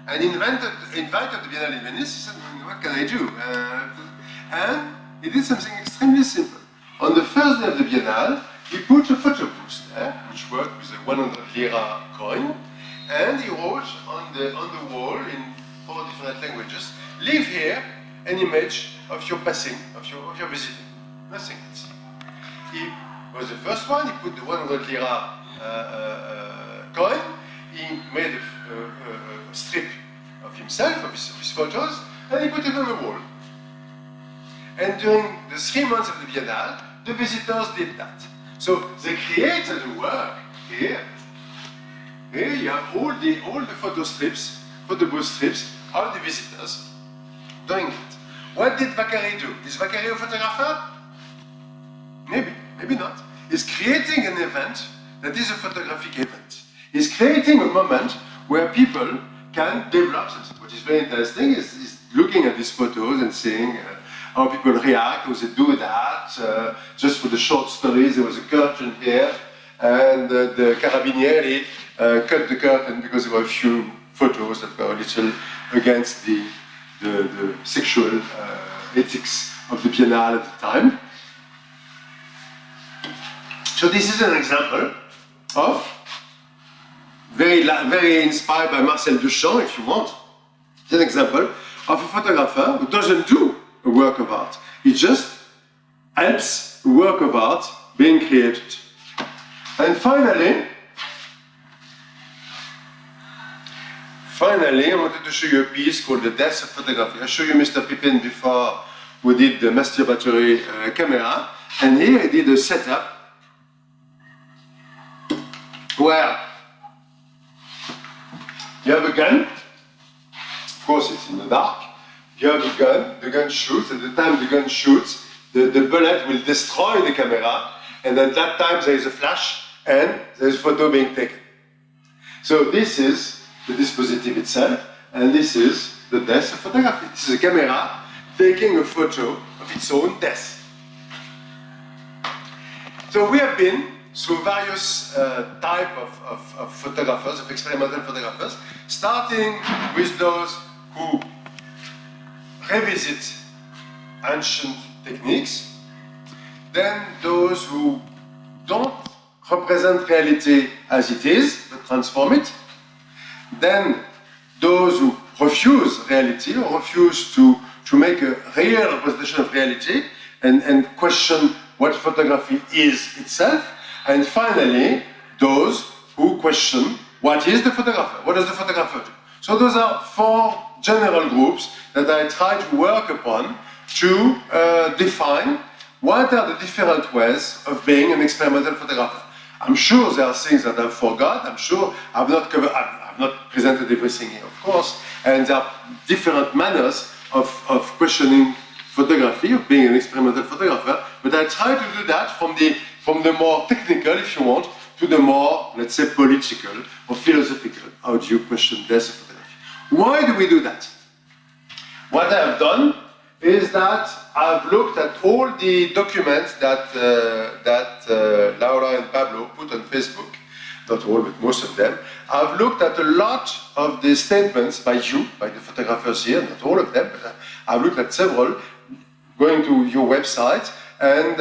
And invited the Biennale in Venice, he said, what can I do? And he did something extremely simple. On the first day of the Biennale, he put a photo booth there, which worked with a 100 lira coin, and he wrote on the wall in 4 different languages, leave here an image of your passing, of your visiting. Nothing else. He was the first one, he put the 100 lira coin, he made a strip of himself, of his photos, and he put it on the wall. And during the 3 months of the Biennale, the visitors did that. So they created a work here. Here you have all the photo booth strips of the visitors doing it. What did Vaccari do? Is Vaccari a photographer? Maybe, maybe not. He's creating an event that is a photographic event. He's creating a moment where people can develop something. What is very interesting is looking at these photos and seeing how people react, how they do that. Just for the short stories, there was a curtain here, and the Carabinieri cut the curtain because there were a few photos that were a little against the sexual ethics of the Biennale at the time. So this is an example of, very inspired by Marcel Duchamp, if you want. It's an example of a photographer who doesn't do a work of art. He just helps a work of art being created. And finally, I wanted to show you a piece called The Death of Photography. I showed you Mr. Pipin before, who did the masturbatory camera, and here he did a setup where you have a gun. Of course, it's in the dark. You have a gun, the gun shoots, at the time the gun shoots, the bullet will destroy the camera, and at that time there is a flash, and there is a photo being taken. So this is the dispositive itself, and this is the death of photography. This is a camera taking a photo of its own death. So we have been through various types of photographers, of experimental photographers, starting with those who revisit ancient techniques, then those who don't represent reality as it is, but transform it, then those who refuse reality or refuse to make a real representation of reality and question what photography is itself, and finally those who question what is the photographer, what does the photographer do. So those are 4 general groups that I try to work upon to define what are the different ways of being an experimental photographer. I'm sure there are things that I've forgot, I'm sure I've not presented everything here, of course, and there are different manners of questioning photography, of being an experimental photographer, but I try to do that from the more technical, if you want, to the more, let's say, political or philosophical. How do you question death of photography? Why do we do that? What I have done is that I've looked at all the documents that Laura and Pablo put on Facebook, not all, but most of them. I've looked at a lot of the statements by you, by the photographers here, not all of them, but I've looked at several, going to your website and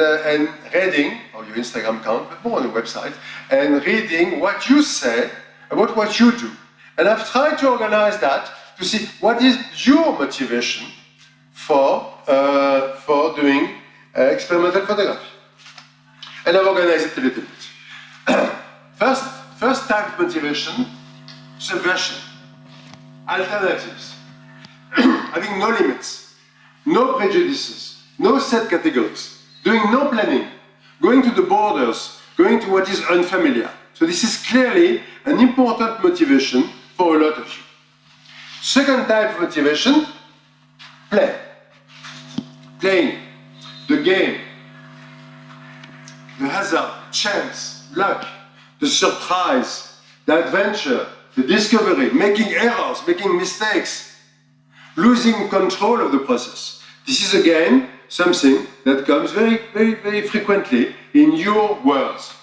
reading, or your Instagram account, but more on the website, and reading what you say about what you do. And I've tried to organize that to see what is your motivation for doing experimental photography. And I've organized it a little bit. First type of motivation, subversion, alternatives, having no limits, no prejudices, no set categories, doing no planning, going to the borders, going to what is unfamiliar. So this is clearly an important motivation for a lot of you. Second type of motivation, play. Playing, the game, the hazard, chance, luck, the surprise, the adventure, the discovery, making errors, making mistakes, losing control of the process. This is again something that comes very, very, very frequently in your words.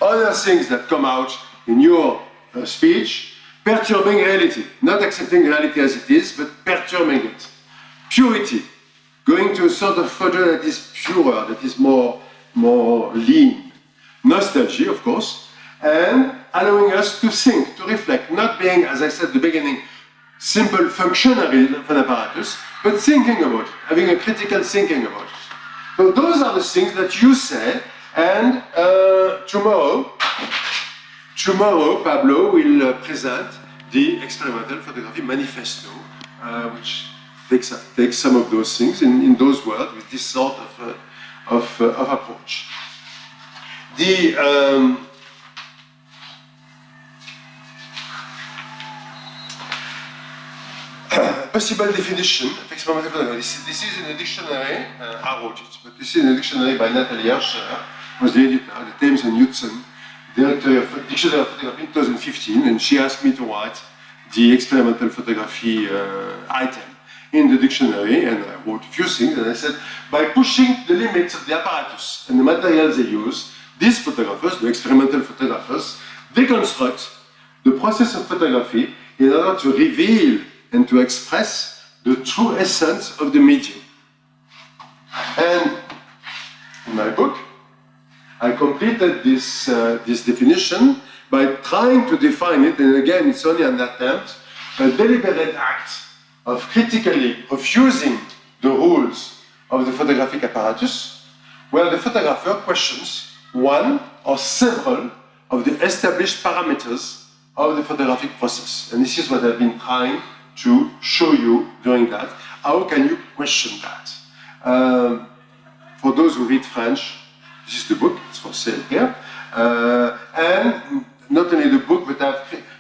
Other things that come out in your speech, perturbing reality, not accepting reality as it is, but perturbing it. Purity, going to a sort of photo that is purer, that is more lean. Nostalgia, of course, and allowing us to think, to reflect, not being, as I said at the beginning, simple functionary of an apparatus, but thinking about it, having a critical thinking about it. So those are the things that you say, and tomorrow Pablo will present the experimental photography manifesto, which takes some of those things in those words with this sort of approach. The possible definition of experimental photography. This is in a dictionary, I wrote it, but this is in a dictionary by Natalie Hirscher, was the editor, the Thames and Knudsen Directory of Dictionary of Photography in 2015, and she asked me to write the experimental photography item in the dictionary, and I wrote a few things, and I said, by pushing the limits of the apparatus and the materials they use, these photographers, the experimental photographers, deconstruct the process of photography in order to reveal and to express the true essence of the medium. And in my book, I completed this definition by trying to define it, and again, it's only an attempt, a deliberate act of critically refusing the rules of the photographic apparatus, where the photographer questions one or several of the established parameters of the photographic process. And this is what I've been trying to show you during that. How can you question that? For those who read French, this is the book, it's for sale here. And not only the book, but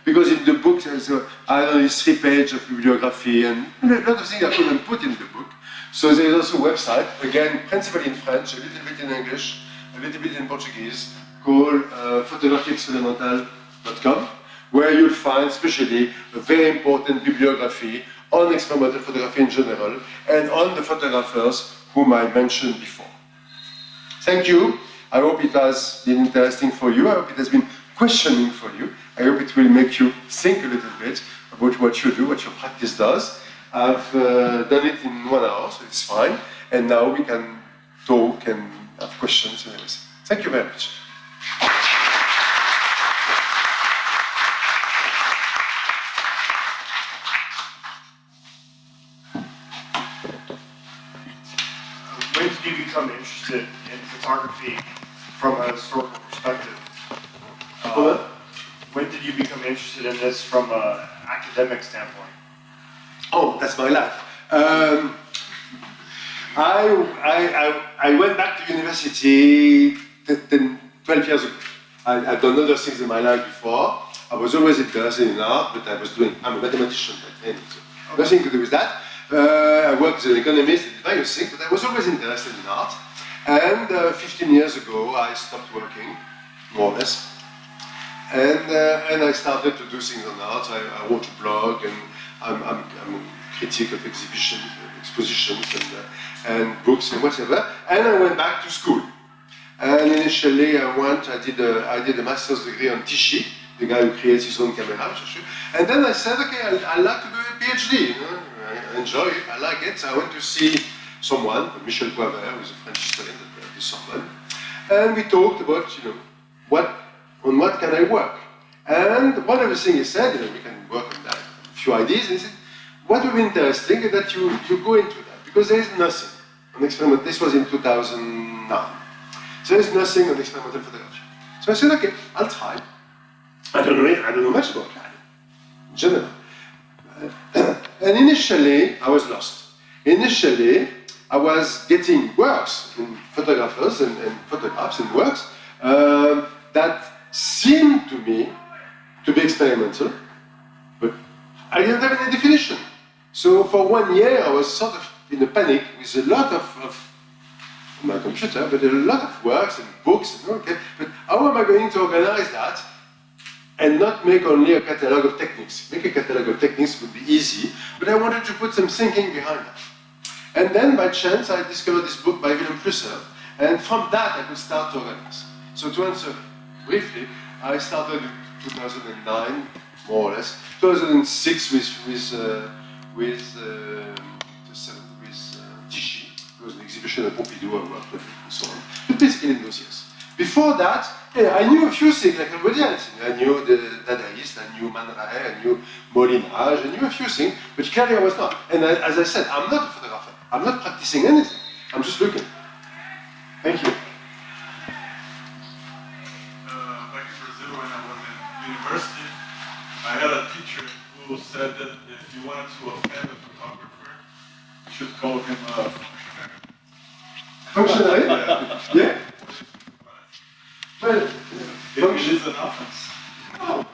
because in the book there's only 3 pages of bibliography and a lot of things I couldn't put in the book. So there's also a website, again, principally in French, a little bit in English, a little bit in Portuguese, called photographyexperimental.com, where you'll find especially a very important bibliography on experimental photography in general and on the photographers whom I mentioned before. Thank you. I hope it has been interesting for you. I hope it has been questioning for you. I hope it will make you think a little bit about what you do, what your practice does. I've done it in 1 hour, so it's fine. And now we can talk and have questions and everything. Thank you very much. When did you become interested in photography from a historical perspective? When did you become interested in this from an academic standpoint? Oh, that's my life. I went back to university 12 years ago. I'd done other things in my life before. I was always interested in art, but I'm a mathematician by training, so nothing to do with that. I worked as an economist and various things, but I was always interested in art. And 15 years ago, I stopped working, more or less. And I started to do things on art. I wrote a blog, and I'm a critic of expositions and books and whatever. And I went back to school. And initially, I did a master's degree on Tichy, the guy who creates his own camera. And then I said, okay, I'd like to do a PhD. You know? I enjoy it, I like it. So I went to see someone, Michel Poivert, who is a French historian at the Sorbonne. And we talked about, on what can I work? And one of the things he said, we can work on that, a few ideas, and he said, what would be interesting is that you go into that, because there is nothing on experiment. This was in 2009. So there is nothing on experimental photography. So I said, okay, I'll try. I don't know much about it, in general. And initially, I was lost. Initially, I was getting works in photographers and photographs and works that seemed to me to be experimental, but I didn't have any definition. So for 1 year, I was sort of in a panic with a lot of my computer, but a lot of works and books. And, okay, but how am I going to organize that and not make only a catalog of techniques? Make a catalog of techniques would be easy, but I wanted to put some thinking behind that. And then by chance, I discovered this book by Willem Plusser, and from that I could start to organize. So to answer briefly, I started in 2009, more or less. 2006 with Tichy. It was an exhibition at Pompidou, I worked with, and so on. But basically in those years. Before that, yeah, I knew a few things like everybody else. I knew the Dadaist, I knew Man Ray, I knew Molinage, I knew a few things, but clearly I was not. And as I said, I'm not a photographer. I'm not practicing anything. I'm just looking. Thank you. Back in Brazil when I was in university, I had a teacher who said that if you wanted to offend a photographer, you should call him a Functionary? Yeah. Well, It is an offense. oh.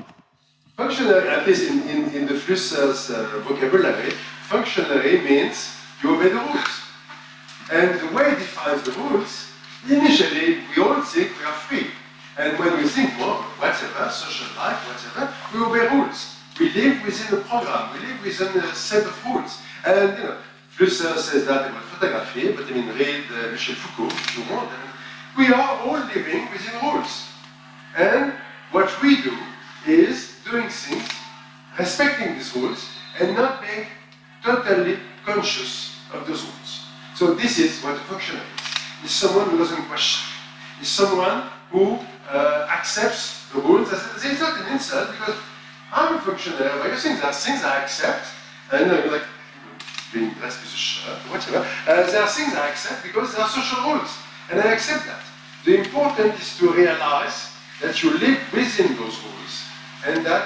Functionary, at least in the Flusser's vocabulary, functionary means you obey the rules. And the way it defines the rules, initially we all think we are free. And when we think, well, whatever, social life, whatever, we obey rules. We live within a program, we live within a set of rules. And you know, Flusser says that about photography, but I mean, read Michel Foucault if you want. And we are all living within rules. And what we do is doing things, respecting these rules, and not being totally conscious of those rules. So this is what a functionary is. It's someone who doesn't question. It's someone who accepts the rules. It's not an insult, because I'm a functionary. There are things I accept, and like being dressed with a shirt, or whatever. There are things I accept because there are social rules, and I accept that. The important is to realize that you live within those rules, and that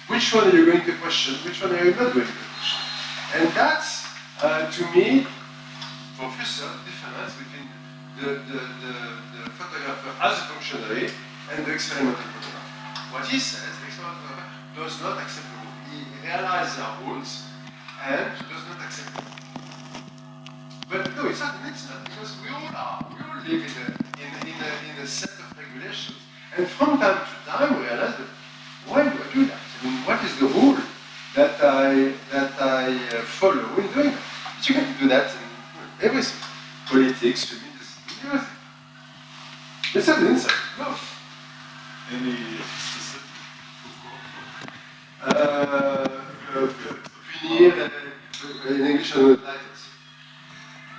which one are you going to question, which one are you not going to question. And that's, to me, for Flusser, the difference between the photographer as a functionary and the experimental photographer. What he says, the experimental photographer does not accept the rules. He realizes their rules and does not accept them. But no, it's not an insult, because we all are. We all live in a set of regulations. And from time to time, we realize that, why do I do that? I mean, what is the rule that I follow in doing that? But you can do that in everything. Politics, feminism, everything. It's not an insult, no. Any specific Punir, in English, I don't know the titles.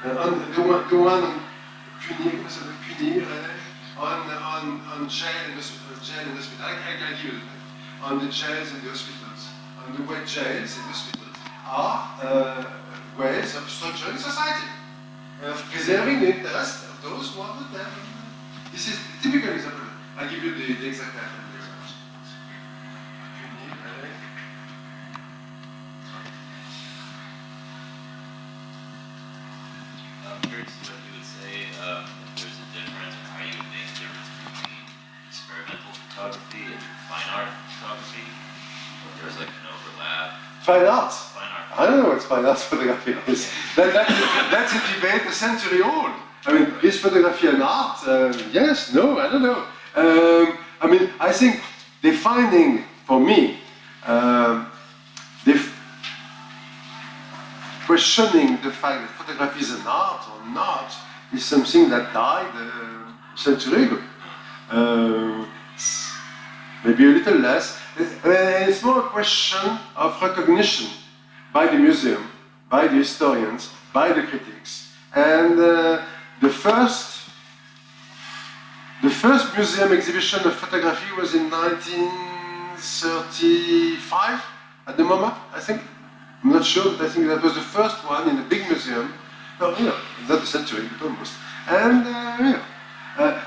The one on punir, on jail and hospital. I give you the title. On the jails and the hospitals. On the way jails and hospitals are ways of structuring society, of preserving the interest of those who are not there. This is a typical example. I'll give you the exact title. I'm curious what you would say if there's a difference, or how you would make the difference between experimental photography and fine art photography, or if there's like an overlap. Fine arts. Fine art. I don't know what fine arts photography is. That's a debate a century old. I mean, is photography an art? Yes, no, I don't know. I mean, I think defining, for me, questioning the fact that photography is an art or not is something that died a century ago. Maybe a little less. It's more a question of recognition by the museum, by the historians, by the critics. And the first museum exhibition of photography was in 1935 at the MoMA, I think. I'm not sure, but I think that was the first one in a big museum. No, not a century, but almost. And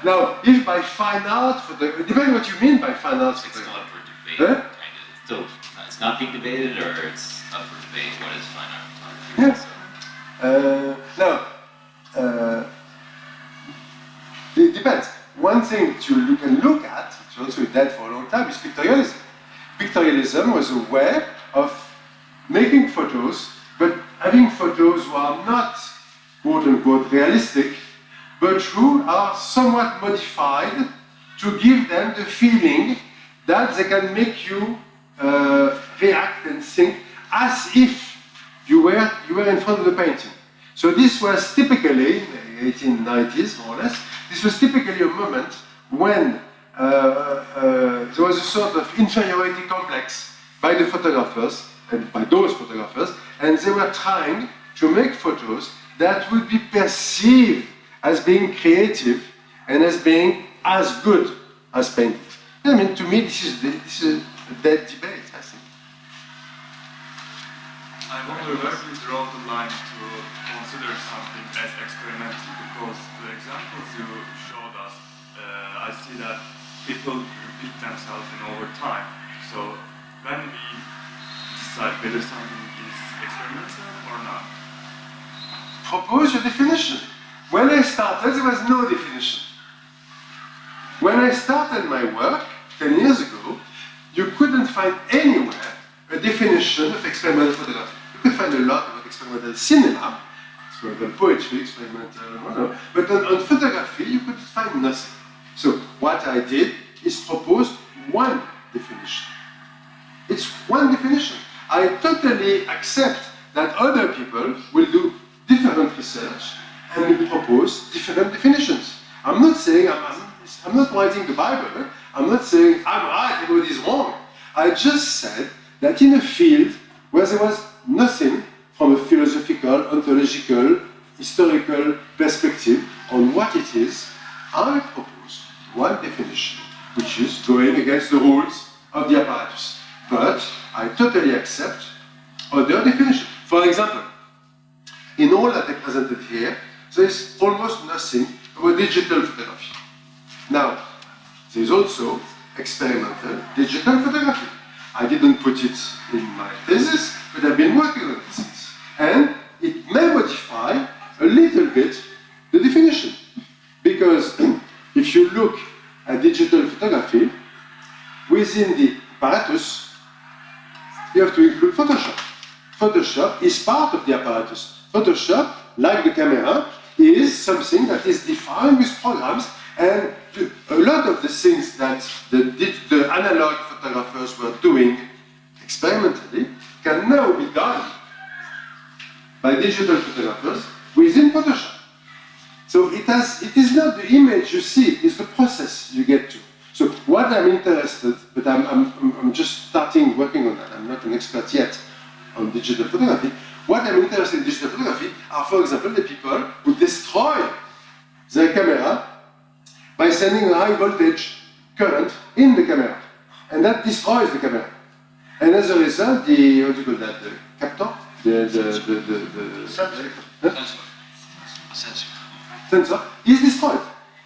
now, if by fine art, depending what you mean by fine art It's still photography. up for debate, Huh? kind of. It's still, it's not being debated, or it's up for debate. What is fine art photography? Yeah. So, Now, it depends. One thing that you can look at, which also dead for a long time, is pictorialism. Pictorialism was a way of making photos, but having photos who are not quote unquote realistic, but who are somewhat modified to give them the feeling that they can make you react and think as if you were in front of the painting. So this was typically, in the 1890s more or less, this was typically a moment when there was a sort of inferiority complex by the photographers, and by those photographers, and they were trying to make photos that would be perceived as being creative and as being as good as paintings. I mean, to me, this is a dead debate, I think. I wonder where we draw the line to consider something as experimental, because the examples you showed us, I see that people repeat themselves over time. So when we decide whether something is experimental or not. Propose your definition. When I started, there was no definition. When I started my work 10 years ago, you couldn't find anywhere a definition of experimental photography. You could find a lot about experimental cinema, experimental poetry, experimental, but on photography you could find nothing. So what I did is propose one definition. It's one definition. I totally accept that other people will do different research and will propose different definitions. I'm not saying, I'm not writing the Bible, I'm not saying I'm right, everybody is wrong. I just said that in a field where there was nothing from a philosophical, ontological, historical perspective on what it is, I propose one definition, which is going against the rules of the apparatus. But I totally accept other definitions. For example, in all that I presented here, there is almost nothing about digital photography. Now, there is also experimental digital photography. I didn't put it in my thesis, but I've been working on it since. And it may modify a little bit the definition. Because if you look at digital photography, within the apparatus, you have to include Photoshop. Photoshop is part of the apparatus. Photoshop, like the camera, is something that is defined with programs, and a lot of the things that the analog photographers were doing experimentally can now be done by digital photographers within Photoshop. So it is not the image you see, it's the process you get to. So what I'm interested, but I'm just starting working on that, I'm not an expert yet on digital photography. What I'm interested in digital photography are, for example, the people who destroy their camera by sending a high voltage current in the camera. And that destroys the camera. And as a result, what do you call that, the captor? The sensor is destroyed.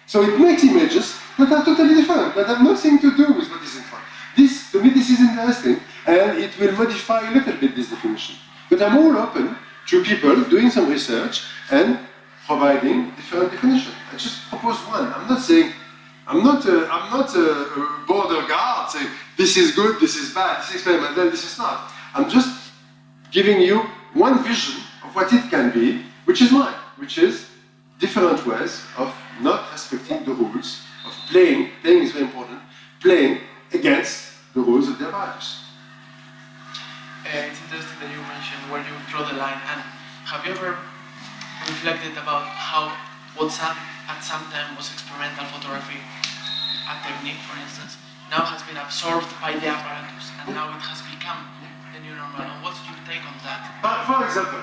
So it makes images that are totally different, that have nothing to do with what is in front. This, to me, this is interesting, and it will modify a little bit this definition. But I'm all open to people doing some research and providing different definitions. I just propose one. I'm not saying, I'm not a border guard saying this is good, this is bad, this is experimental, this is not. I'm just giving you one vision of what it can be, which is mine, which is different ways of not respecting the rules, of playing is very important, playing against the rules of the apparatus. It's interesting that you mentioned where you draw the line, and have you ever reflected about how what at some time was experimental photography, a technique for instance, now has been absorbed by the apparatus, and now it has become the new normal? And what's your take on that? For example,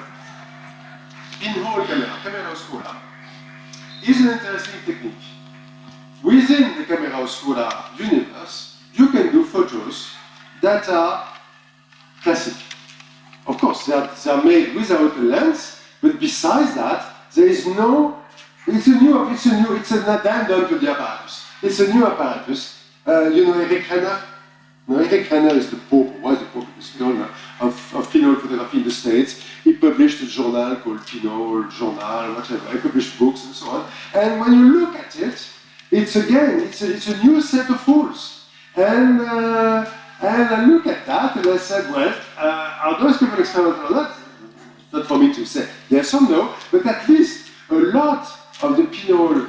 in-hole camera oscura, is an interesting technique. Within the camera oscura universe, you can do photos that are classic. Of course, they are made without a lens, but besides that, there is no. It's an addendum to the apparatus. It's a new apparatus. You know Eric Renner? No, Eric Renner is the Pope, was the Pope of pinhole photography in the States. He published a journal called Pinhole Journal, whatever. He published books and so on. And when you look at it, it's a new set of rules. And I look at that and I said, well, are those people experimental or not? Not for me to say. Yes or no, but at least a lot of the pinhole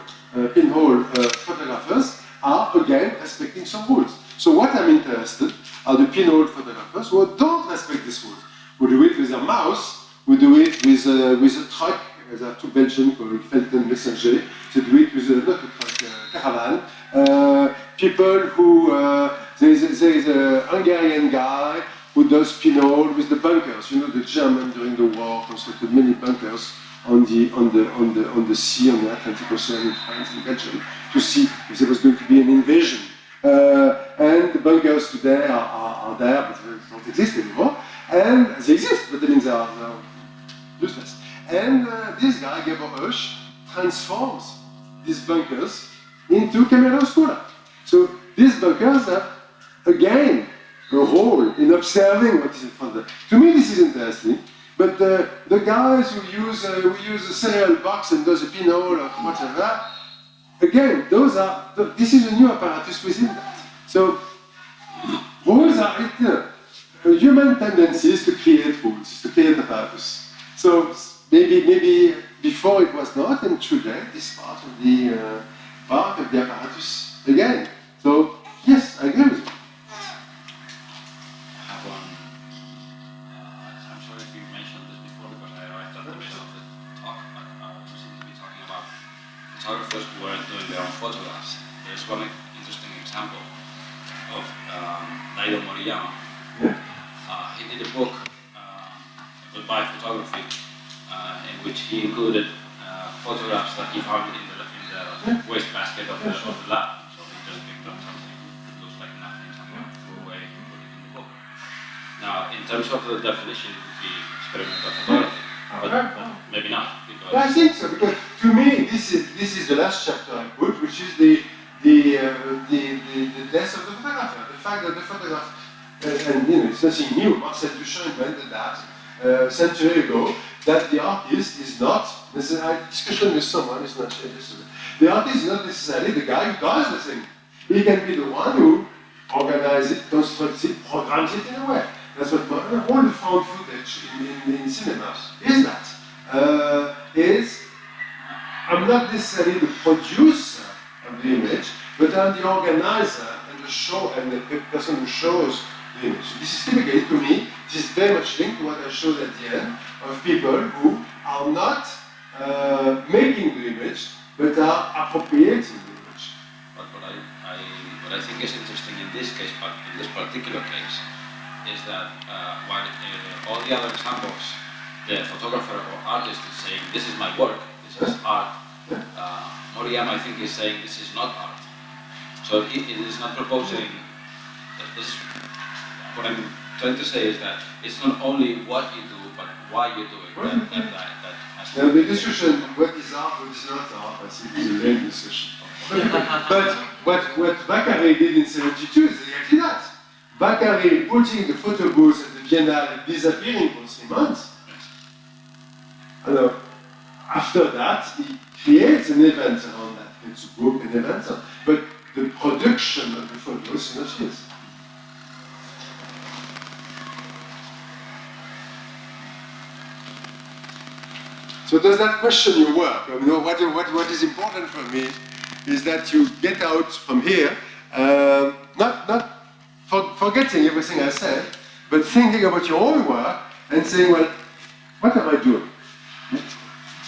photographers are again respecting some rules. So what I'm interested are the pinhole photographers who don't respect these rules. Who do it with a mouse, who do it with a truck. There are two Belgians called Felten Messenger. They do it with not a truck, caravan. People who there is a Hungarian guy who does pinhole with the bunkers. You know, the Germans during the war constructed many bunkers on the sea, on the Atlantic Ocean in France and Belgium, to see if there was going to be an invasion. And the bunkers today are there, but they don't exist anymore. And they exist, but that means they are useless. And this guy, Gabor Oesch, transforms these bunkers into camera oscura. So these bunkers have, again, a role in observing what is in front of them. To me, this is interesting. But the guys who use a serial box and does a pinhole or whatever, again, this is a new apparatus within that. So rules are human tendencies to create rules, to create apparatus. So maybe before it was not, and today this part of the apparatus again. So yes, I agree with you. I have one. I'm sorry if you mentioned this before because I arrived at the middle of the talk, but we seem to be talking about photographers who weren't doing their own photographs. There's one interesting example of Nairo Moriyama. He did a book, Goodbye Photography, in which he included photographs that he found in the wastebasket of the lab. So he just picked up something that looks like nothing, somewhere, threw away, and put it in the book. Now, in terms of the definition, it would be experimental photography, but maybe not, because... I think so, because to me, this is the last chapter I put, which is the death of the photographer. The fact that the photographer, and you know, it's nothing new, Marcel Duchamp invented that a century ago, that the artist is not, this is a discussion with someone, it's not the artist is not necessarily the guy who does the thing. He can be the one who organizes it, constructs it, programs it in a way. That's what all the found footage in cinema is that. I'm not necessarily the producer of the image, but I'm the organizer and the show and the person who shows the image. This is typically, to me, this is very much linked to what I showed at the end of people who are not making the image, but are appropriating the image. But what I think is interesting in this case, but in this particular case, is that while all the other examples, the photographer or artist is saying, this is my work, this is art. Moriyama, I think, is saying this is not art. So he is not proposing that this. What I'm trying to say is that it's not only what you do, but why you do it. Now the discussion, what is art, what is not art, I think is a lame discussion. But what Vaccaré did in '72 is exactly that. Vaccaré putting the photo booth at the Biennale and disappearing for 3 months. After that, he creates an event around that. It's a book, an event, but the production of the photos is not his. So does that question your work? You know, what is important for me is that you get out from here, not forgetting everything I said, but thinking about your own work and saying, well, what am I doing?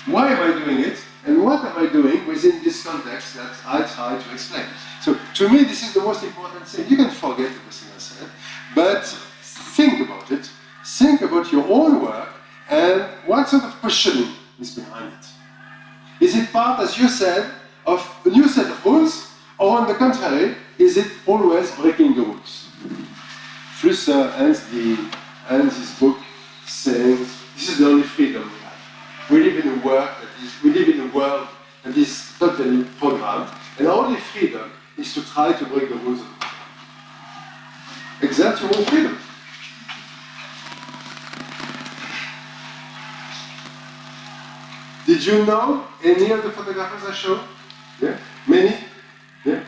Why am I doing it? And what am I doing within this context that I try to explain? So to me, this is the most important thing. You can forget everything I said, but think about it. Think about your own work and what sort of questioning is behind it. Is it part, as you said, of a new set of rules, or on the contrary, is it always breaking the rules? Flusser ends his book saying this is the only freedom we have. We live in a world that is totally programmed, and our only freedom is to try to break the rules of the program. Exert your own freedom. Did you know any of the photographers I showed? Yeah? Many? Yeah?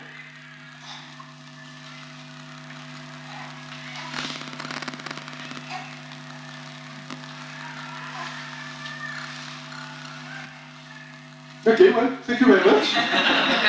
Okay, well, thank you very much.